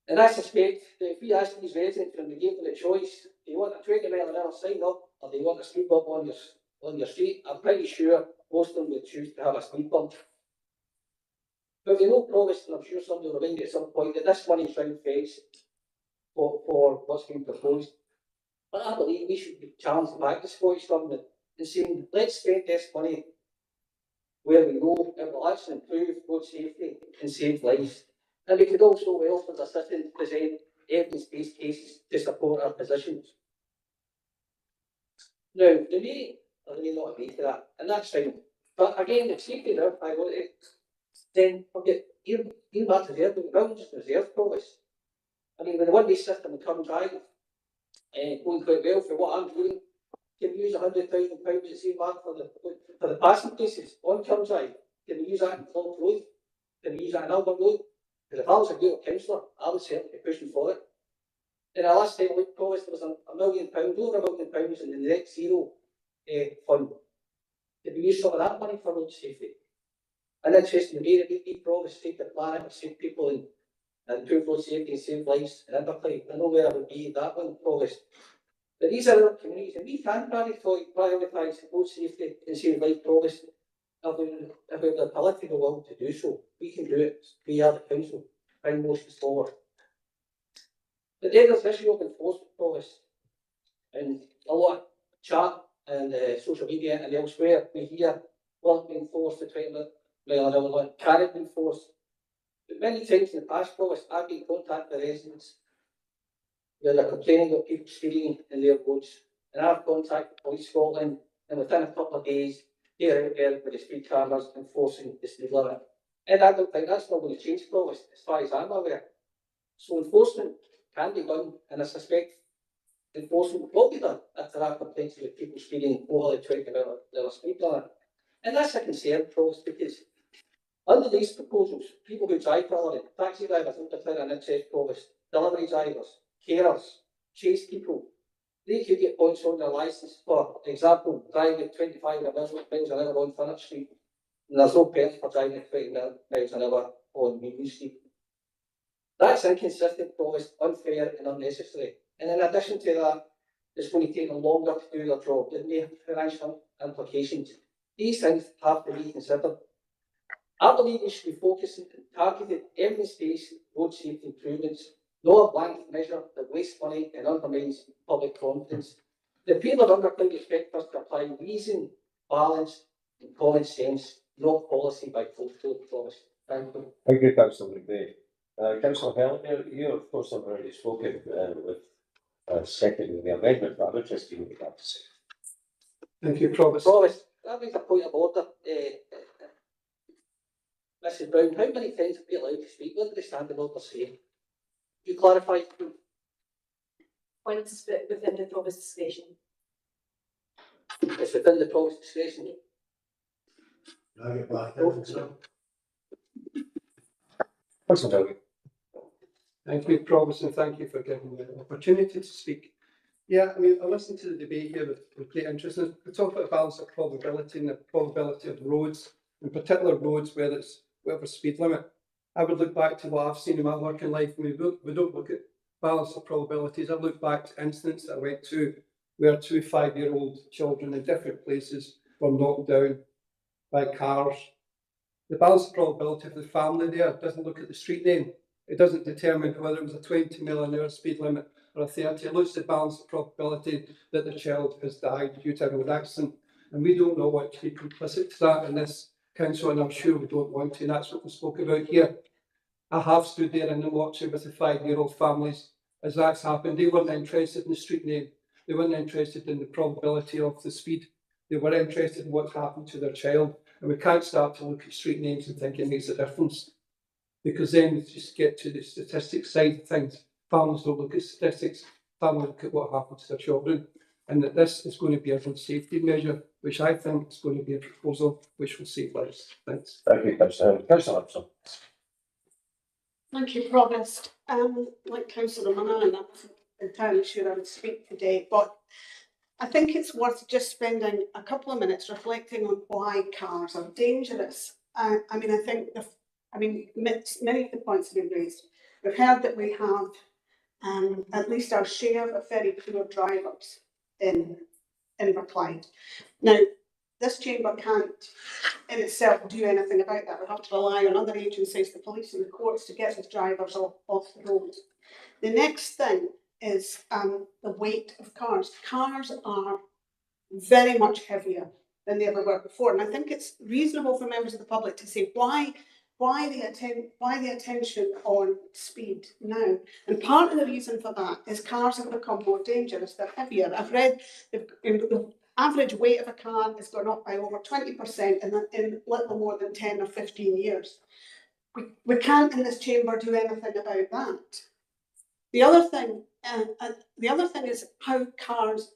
And I suspect that if we ask these residents and we gave them a choice, do you want a 20 mile an hour sign up or do you want a speed bump on your street? I'm pretty sure most of them would choose to have a speed bump. But we know, Provost, and I'm sure somebody will remind you at some point, that this money is round face for what's being proposed. But I believe we should be challenged back the Scottish Government and saying, let's spend this money where we know it will actually improve road safety and save lives. And we could also well as assistant present evidence-based cases to support our positions. Now, they may or they may not agree to that, and that's fine. But again, if safety is our priority, then okay, earmarked reserve, but we're just reserve Provost. I mean, with the one-way system in Current Drive, going quite well for what I'm doing, can we use £100,000 as earmarked for the passing places on Current Drive? Can we use that in Clough Road? Can we use that in Albert Road? Because if I was a good councillor, I would certainly be pushing for it. And the last time we promised there was £1 million, over £1 million in the Net Zero fund. Did we use some of that money for road safety? And interesting, the way that we promised to take the planet to save people and improve road safety and save lives in Inverclyde. I know where I would be in that one promised. But these are our communities, and we can prioritise road safety and save lives promised. If we have the political will to do so, we can do it. We are the council, bring motions forward. But then there's the issue of enforcement policy. And a lot of chat and social media and elsewhere, we hear, well, we enforce the 20 Can it be enforced? But many times in the past, Provost, I've been contacted by residents where they're complaining about people speeding in their roads, and I've contacted Police Scotland, and within a couple of days, they're out there with the speed cameras enforcing the speed limit. And I don't think that's not going to change, Provost, as far as I'm aware. So enforcement can be done, and I suspect enforcement will be done if there are complaints with people speeding over the 20-mile speed limit. And that's a concern, Provost, because under these proposals, people who drive for a living, taxi drivers don't declare an interest, Provost, delivery drivers, carers, chase people, they could get points on their licence for example, driving at 25 miles an hour on Finnitt Street, and there's no penalty for driving at 20 miles an hour on Union Street. That's inconsistent, Provost, unfair and unnecessary. And in addition to that, it's going to take them longer to do their job. There may have financial implications. These things have to be considered. I believe we should be focusing on targeted evidence-based road safety improvements, not a blanket measure that wastes money and undermines public confidence. The people of Inverclyde expect us to apply reason, balance, and common sense, not policy by protocol, Provost. Thank you. Thank you, Councillor McVeigh. Councillor Helen, you of course have already spoken with seconding the amendment, but I'm interested in what you have to say. Thank you, Provost. Provost, that makes a point of order. Mrs Brown, how many times have we allowed to speak? What did the standing order say? You clarify. Points within the Provost discretion. It's within the Provost discretion. I get back. Thank you, Provost, and thank you for giving me the opportunity to speak. Yeah, I mean, I listened to the debate here with great interest. We talk about the balance of probability and the probability of roads, in particular roads where it's whatever speed limit. I would look back to what I've seen in my working life. We don't look at balance of probabilities. I look back to incidents that I went to where 2 5-year-old children in different places were knocked down by cars. The balance of probability of the family there doesn't look at the street name. It doesn't determine whether it was a 20-mile-an-hour speed limit or a 30. It looks at the balance of probability that the child has died due to a road accident. And we don't know what to be complicit to that in this council, and I'm sure we don't want to, and that's what we spoke about here. I have stood there and watched it with the 5-year-old families as that's happened. They weren't interested in the street name. They weren't interested in the probability of the speed. They were interested in what happened to their child. And we can't start to look at street names and think it makes a difference, because then we just get to the statistics side of things. Families don't look at statistics. Families look at what happened to their children. And that this is going to be a road safety measure, which I think is going to be a proposal which will save lives. Thanks. Thank you, Councillor. Councillor Hudson. Thank you, Provost. Like Councillor Mann, I'm not entirely sure I would speak today, but I think it's worth just spending a couple of minutes reflecting on why cars are dangerous. I think many of the points have been raised. We've heard that we have at least our share of very poor drivers in Inverclyde. Now, this chamber can't in itself do anything about that. We have to rely on other agencies, the police and the courts, to get these drivers off the road. The next thing is the weight of cars. Cars are very much heavier than they ever were before, and I think it's reasonable for members of the public to say why the attention on speed now. And part of the reason for that is cars have become more dangerous. They're heavier. I've read the average weight of a car has gone up by over 20% in little more than 10 or 15 years. We can't in this chamber do anything about that. The other thing is how cars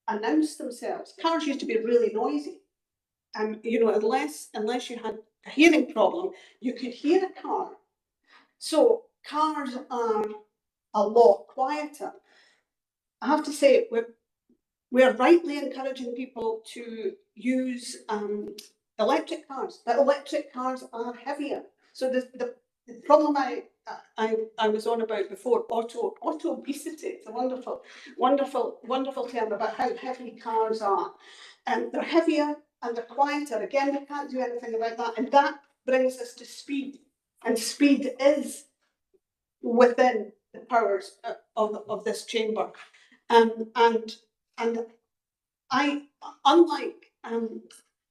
announce themselves. Cars used to be really noisy, and unless you had a hearing problem, you could hear a car. So cars are a lot quieter. I have to say we're rightly encouraging people to use electric cars, but electric cars are heavier. So the problem I was on about before, auto obesity. It's a wonderful term about how heavy cars are. And they're heavier and they're quieter. Again, we can't do anything about that. And that brings us to speed. And speed is within the powers of this chamber. And I, unlike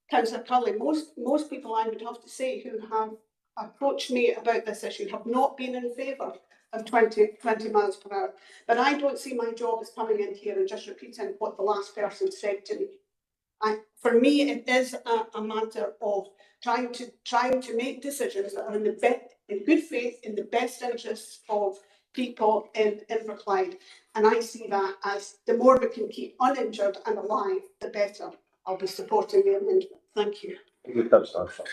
Councillor Curley, most people I would have to say who have approached me about this issue have not been in favour of 20 miles per hour. But I don't see my job as coming in here and just repeating what the last person said to me. For me, it is a matter of trying to make decisions that are in good faith, in the best interests of people in Inverclyde. And I see that as the more we can keep uninjured and alive, the better. I'll be supporting the amendment. Thank you. Thank you, Councillor Armstrong.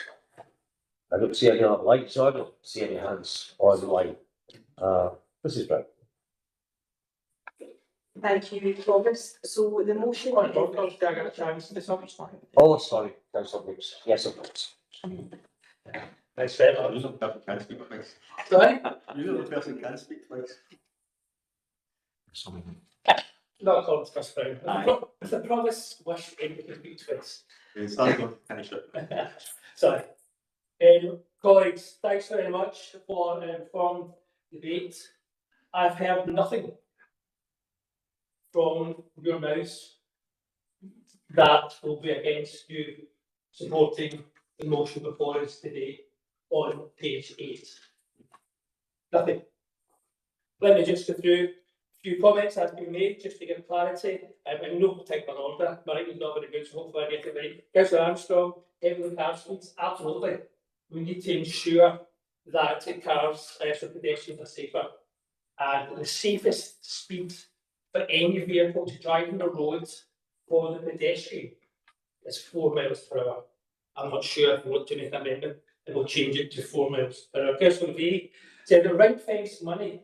I don't see any other lights, so I don't see any hands online. Mrs. Brown. Thank you, Thomas. So the motion. Oh, sorry, Councillor Brooks. Yes, of course. Thanks very much. Usually the person can speak twice. Sorry? Usually the person can speak twice. Not a comment, Mr. Brown. If the promise wish anybody to speak twice. It's not going to finish it. Sorry. Colleagues, thanks very much for informed debate. I've heard nothing from your mouths that will be against you supporting the motion before us today on page 8. Nothing. Let me just go through a few comments that have been made just to give clarity, in no particular order. My writing's not very good, so hopefully I get it right. Councillor Armstrong, heavily car speeds, absolutely. We need to ensure that the cars for pedestrians are safer. And the safest speed for any vehicle to drive on the road for the pedestrian is 4 miles per hour. I'm not sure if we want to make an amendment and we'll change it to 4 miles per hour. Councillor V said the ring fence money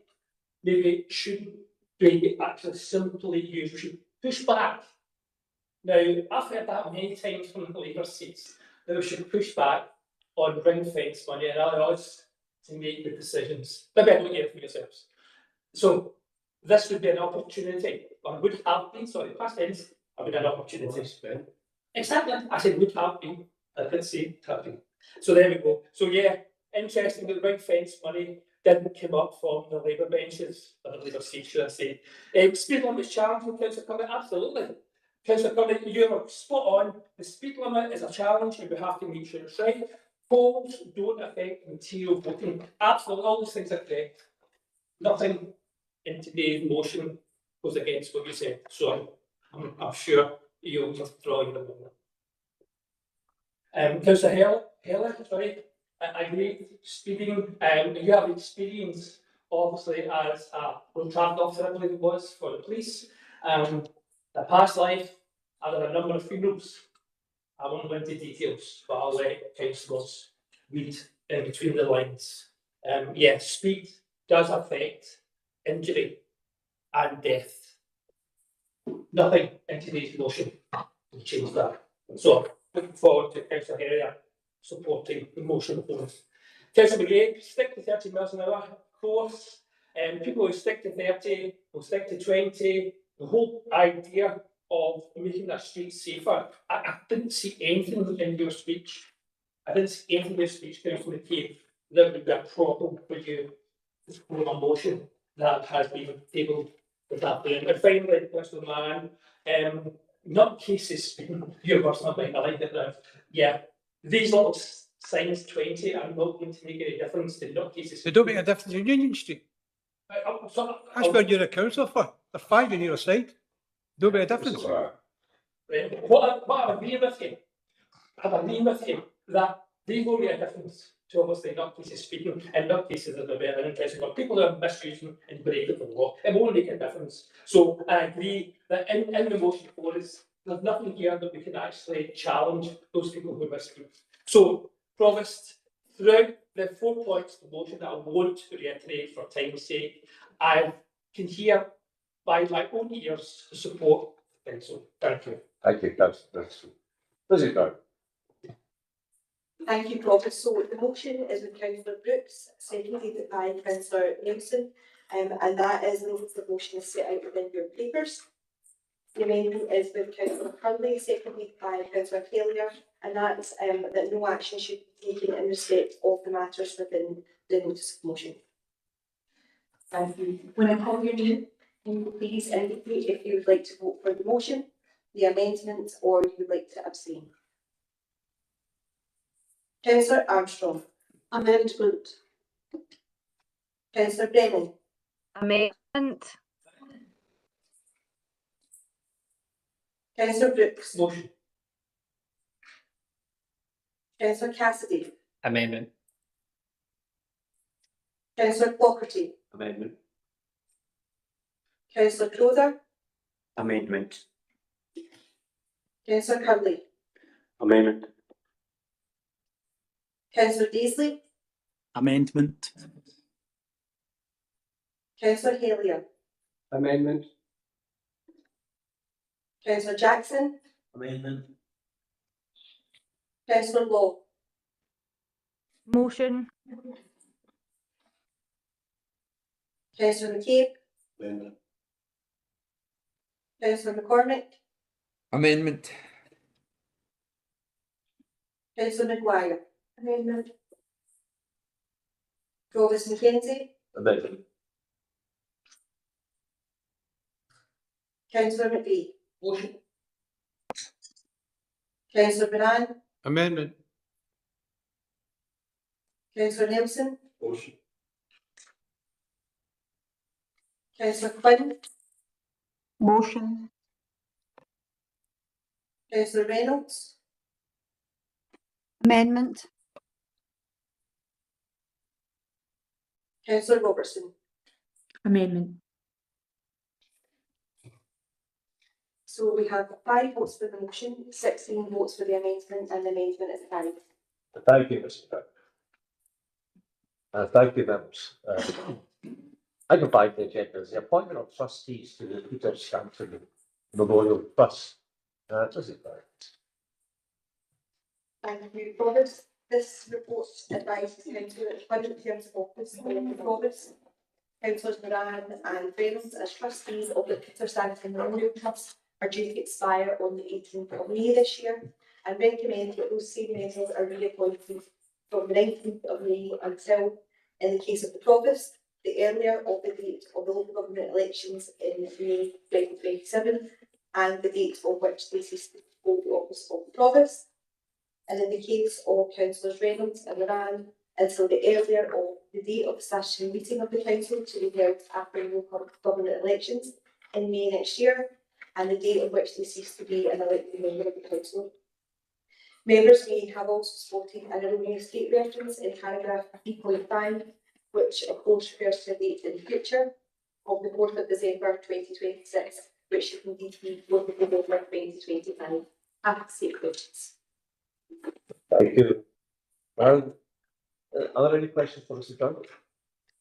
maybe shouldn't be actually simply used. We should push back. Now, I've heard that many times from the Labour seats, that we should push back on ring fence money and allow us to make the decisions. Maybe I don't get it for yourselves. So this would be an opportunity, or would have been, sorry, past tense, I would have an opportunity. Exactly, I said would have been, I didn't say have been. So there we go. So yeah, interesting that the ring fence money didn't come up from the Labour benches, or the Labour seats, should I say. Speed limit challenge with Councillor Curley, absolutely. Councillor Curley, you're spot on. The speed limit is a challenge and we have to make sure it's right. Polls don't affect material voting. Absolutely, all those things are correct. Nothing in today's motion goes against what you said. So I'm sure you'll withdraw your amendment. Councillor Heller, sorry, I agree. Speeding, you have experience, obviously, as a road traffic officer, I believe it was, for the police. The past life, I had a number of funerals. I won't go into details, but I'll let councillors read in between the lines. Yes, speed does affect injury and death. Nothing in today's motion will change that. So, looking forward to Councillor Herrier supporting the motion. Councillor McGee, stick to 30 miles an hour, of course. People who stick to 30 will stick to 20. The whole idea of making our streets safer, I didn't see anything in your speech. I didn't see anything in your speech, Councillor McGee, that would be a problem for you to support a motion that has been tabled with that plan. And finally, Councillor Mann, nutcases, your words, not mine, I like it now. Yeah, these little signs 20 are not going to make any difference to nutcases. They don't make a difference in Union Street. That's where you're a councillor for. They're 5 on either side. Don't make a difference. What I agree with you, that they will make a difference to obviously nutcases speaking, and nutcases is a very interesting one. People who are misusing and breaking the law, it won't make a difference. So I agree that in the motion for us, there's nothing here that we can actually challenge those people who misuse. So, Provost, throughout the 4 points of the motion that I won't reiterate for time's sake, I can hear by my own ears the support of the council. Thank you. Thank you, Councillor Mrs. Brown. Thank you, Provost. So the motion is with Councillor Brooks, seconded by Councillor Nelson, and that is the notice of motion is set out within your papers. The amendment is with Councillor Curley, seconded by Councillor Taylor, and that's that no action should be taken in respect of the matters within the notice of motion. Thank you. When I call your name, please indicate if you would like to vote for the motion, the amendment, or you would like to abstain. Councillor Armstrong, Amendment. Councillor Brennan, Amendment. Councillor Brooks, Motion. Councillor Cassidy, Amendment. Councillor Fogarty, Amendment. Councillor Crowther, Amendment. Councillor Curley, Amendment. Councillor Daisley, Amendment. Councillor Hillier, Amendment. Councillor Jackson, Amendment. Councillor Law, Motion. Councillor McCabe, Amendment. Councillor McCormick, Amendment. Councillor McGuire, Amendment. Provost McKenzie, Amendment. Councillor McVeigh, Motion. Councillor Moran, Amendment. Councillor Nelson, Motion. Councillor Quinn, Motion. Councillor Reynolds, Amendment. Councillor Robertson. Amendment. So we have 5 votes for the motion, 16 votes for the amendment, and the amendment is carried. Thank you, Mr. Chair. Thank you, members. Item 5 the agenda is the appointment of trustees to the Peter Scanton Memorial Trust. Does it? Thank you, Provost. This report advises council that the current terms of office of the Provost, councillors Moran and Reynolds as trustees of the Peter Scanton Memorial Trust are due to expire on the 18th of May this year, and recommend that those same members are reappointed from the 19th of May until, in the case of the Provost, the earlier of the date of the local government elections in May 2027, and the date on which they cease to hold the office of the Provost. And in the case of councillors Reynolds and Moran, until the earlier of the date of the statutory meeting of the council to be held after the local government elections in May next year, and the date on which they cease to be an elected member of the council. Members may have also supported an erroneous date reference in paragraph 3.5, which of course refers to a date in the future of the 4th of December 2026, which should indeed be 4th of November 2025. Happy to take questions. Thank you. Are there any questions for Mr. John?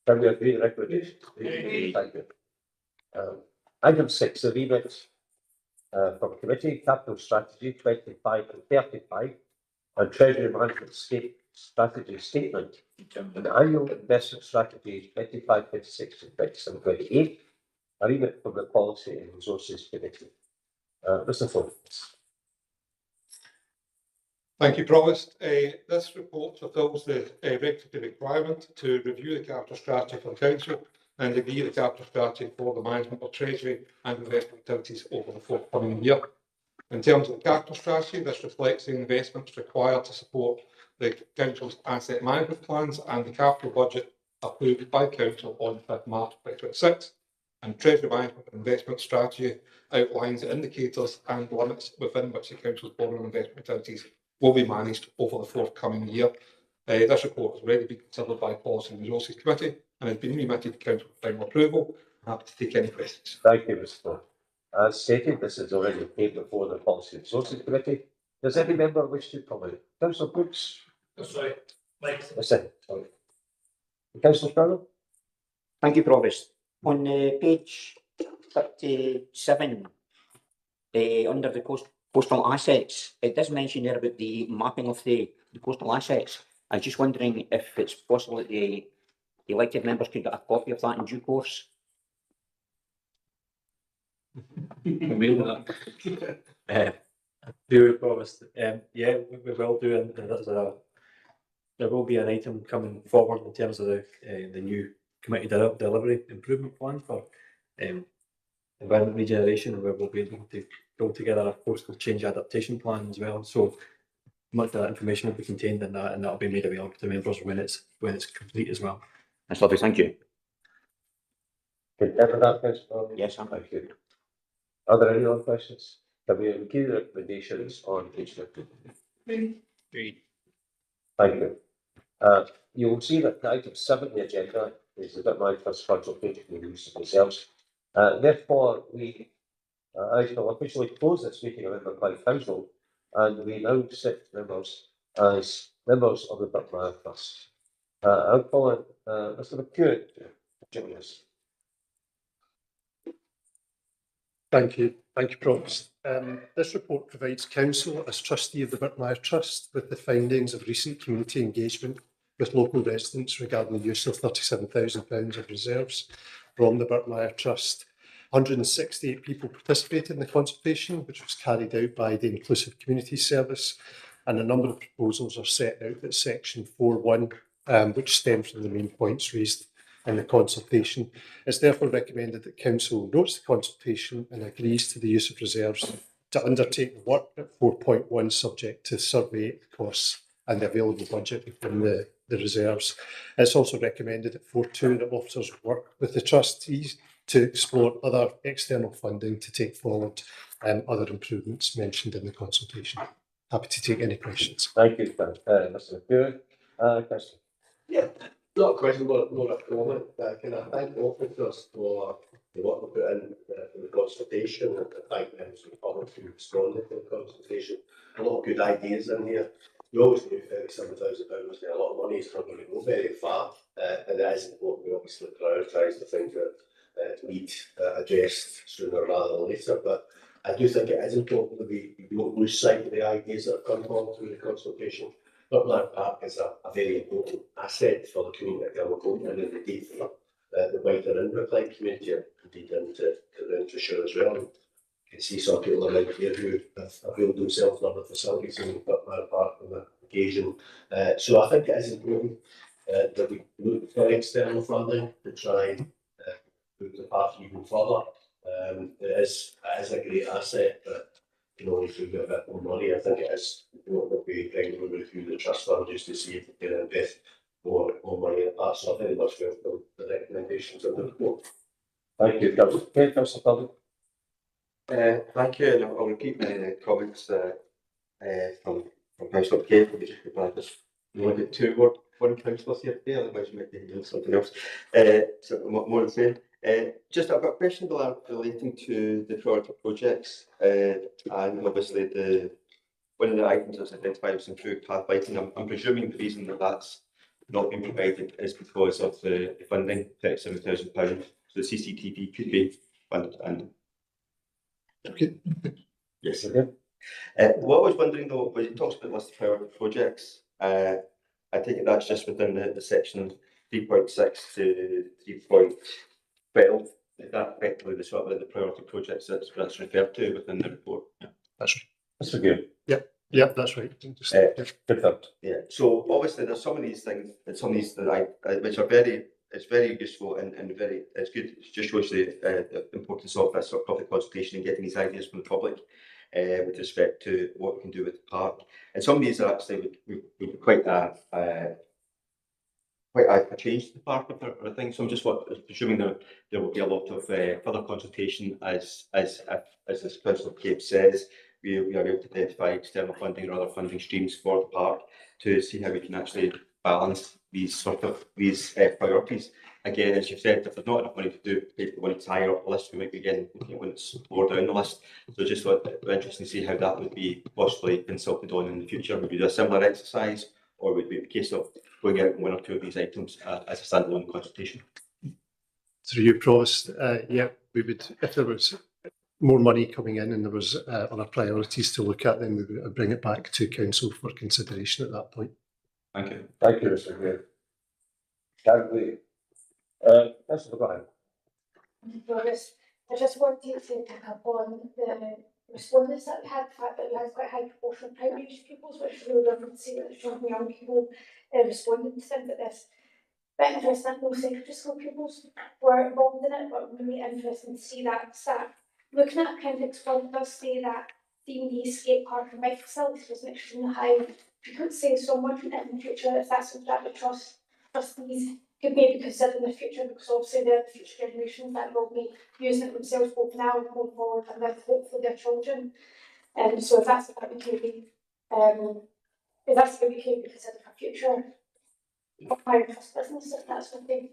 Can we agree the recommendation? Thank you. Item 6, the remit from committee, capital strategy 25 and 35, and treasury management strategy statement, and annual investment strategy 25, 26 and 27, 28, a remit from the policy and resources committee. Mr. Forbes. Thank you, Provost. This report fulfils the regulatory requirement to review the capital strategy for the council and agree the capital strategy for the management of treasury and investment activities over the forthcoming year. In terms of the capital strategy, this reflects the investments required to support the council's asset management plans and the capital budget approved by council on 5th March 2026. And treasury management and investment strategy outlines the indicators and limits within which the council's borrowing and investment activities will be managed over the forthcoming year. This report has already been considered by Policy and Resources Committee and has been remitted to Council for final approval. I'm happy to take any questions. Thank you, Mr. Forbes. As stated, this is already paid before the Policy and Resources Committee. Does any member wish to comment? Councillor Brooks? Sorry, Mike. Sorry. Councillor Sparrow? Thank you, Provost. On page 37, under the coastal assets, it does mention there about the mapping of the coastal assets. I was just wondering if it's possible that the elected members could get a copy of that in due course. Very Provost. Yeah, we will do, and there will be an item coming forward in terms of the new committee delivery improvement plan for environment regeneration, where we'll be able to go together a coastal change adaptation plan as well. So much of that information will be contained in that, and that'll be made available to members when it's complete as well. That's lovely, thank you. Content with that, councillor? Yes, I'm Thank you. Are there any other questions? Have we included recommendations on page 15? Thank you. You will see that item 7 on the agenda is the Bitmine Trust consultation and use of reserves. Therefore, I shall officially close this meeting of Inverclyde Council, and we now sit members as members of the Bitmine Trust. I'll call on Mr. McEwen to join us. Thank you, Provost. This report provides Council, as trustee of the Birkmire Trust, with the findings of recent community engagement with local residents regarding the use of £37,000 of reserves from the Birkmire Trust. 168 people participated in the consultation, which was carried out by the Inclusive Community Service, and a number of proposals are set out at section 4.1, which stems from the main points raised in the consultation. It's therefore recommended that Council notes the consultation and agrees to the use of reserves to undertake the work at 4.1, subject to survey costs and the available budget within the reserves. It's also recommended at 4.2 that officers work with the trustees to explore other external funding to take forward other improvements mentioned in the consultation. Happy to take any questions. Thank you, Mr. McEwen. Question? Yeah, not a question, but more a comment. Can I thank the officers for the work they put in for the consultation, and thank them for the public who responded to the consultation. A lot of good ideas in here. We always knew £37,000 was a lot of money, it's not going to go very far, and it is important we obviously prioritise the things that need addressed sooner rather than later. But I do think it is important that we don't lose sight of the ideas that have come along through the consultation. Birkmire Park is a very important asset for the community of Gilmacombe, and indeed for the wider Inverclyde community, and indeed into Renfrewshire as well. You can see some people around here who have availed themselves of other facilities in Birkmire Park on that occasion. So I think it is important that we look for external funding to try and move the park even further. It is a great asset, but if we get a bit more money, I think it is important that we regularly review the trust fund just to see if we can invest more money in that. So I very much welcome the recommendations of the report. Thank you, Councillor Cullen. Thank you, and I'll repeat my comments from Councillor Kay. We only got one councillor here today, otherwise we might be doing something else. So more than saying. Just I've got a question relating to the priority projects, and obviously one of the items that's identified was improved path lighting. I'm presuming the reason that that's not been provided is because of the funding, £37,000. So the CCTV could be funded. And okay. Yes. Okay. What I was wondering though, when it talks about list of priority projects, I take it that's just within the section 3.6 to 3.12. Is that effectively the sort of the priority projects that's referred to within the report? Yeah, that's right. That's good. Yep, that's right. Yeah. So obviously there's some of these things and some of these that which are very useful and very it's good. It just shows the importance of that sort of public consultation and getting these ideas from the public with respect to what we can do with the park. And some of these are actually would be quite a change to the park or thing. So I'm just presuming there will be a lot of further consultation as this Councillor Cape says. We are able to identify external funding or other funding streams for the park to see how we can actually balance these priorities. Again, as you've said, if there's not enough money to do, we want to higher up the list, we might be again looking at when it's lower down the list. So just interesting to see how that would be possibly consulted on in the future. Would we do a similar exercise, or would it be a case of going out one or two of these items as a standalone consultation? Through you, Provost, yeah, we would, if there was more money coming in and there was other priorities to look at, then we would bring it back to Council for consideration at that point. Thank you. Thank you, Mr. Mayor. Can we? Councillor O'Brien. I just wanted to pick up on the respondents that we had, the fact that we had quite a high proportion of primary age pupils, which is really lovely to see that there's some young people responding to things like this. But interesting that no secondary school pupils were involved in it, but really interesting to see that stat. Looking at Appendix 1, it does say that D&D skate park and bike facilities was an extremely high frequency. So I'm wondering if in the future if that's something that the trustees could maybe consider in the future, because obviously they're the future generations that will be using it themselves both now and going forward, and then hopefully their children. So if that's something that we could be, if that's something we could be considered for future fire trust business, if that's something.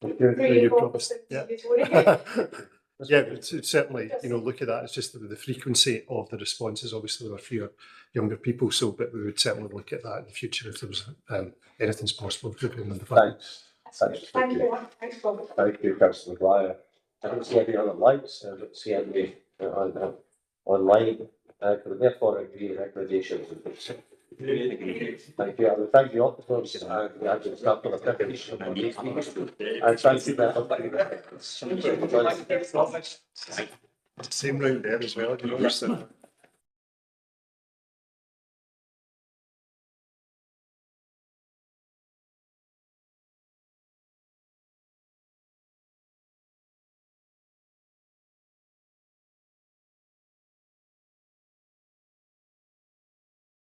You promised. Yeah. Yeah, but certainly, you know, look at that. It's just the frequency of the responses. Obviously, there were fewer younger people, so but we would certainly look at that in the future if there was anything's possible to bring in the fund. Thanks. Thank you. Thanks, Bob. Thank you, Councillor Dwyer. I don't see any other lights. I don't see any online. Can we therefore agree recommendations? Thank you. I would thank the officers and the admin staff for the preparation of these meetings. And thank you very much. Same round there as well, you notice that.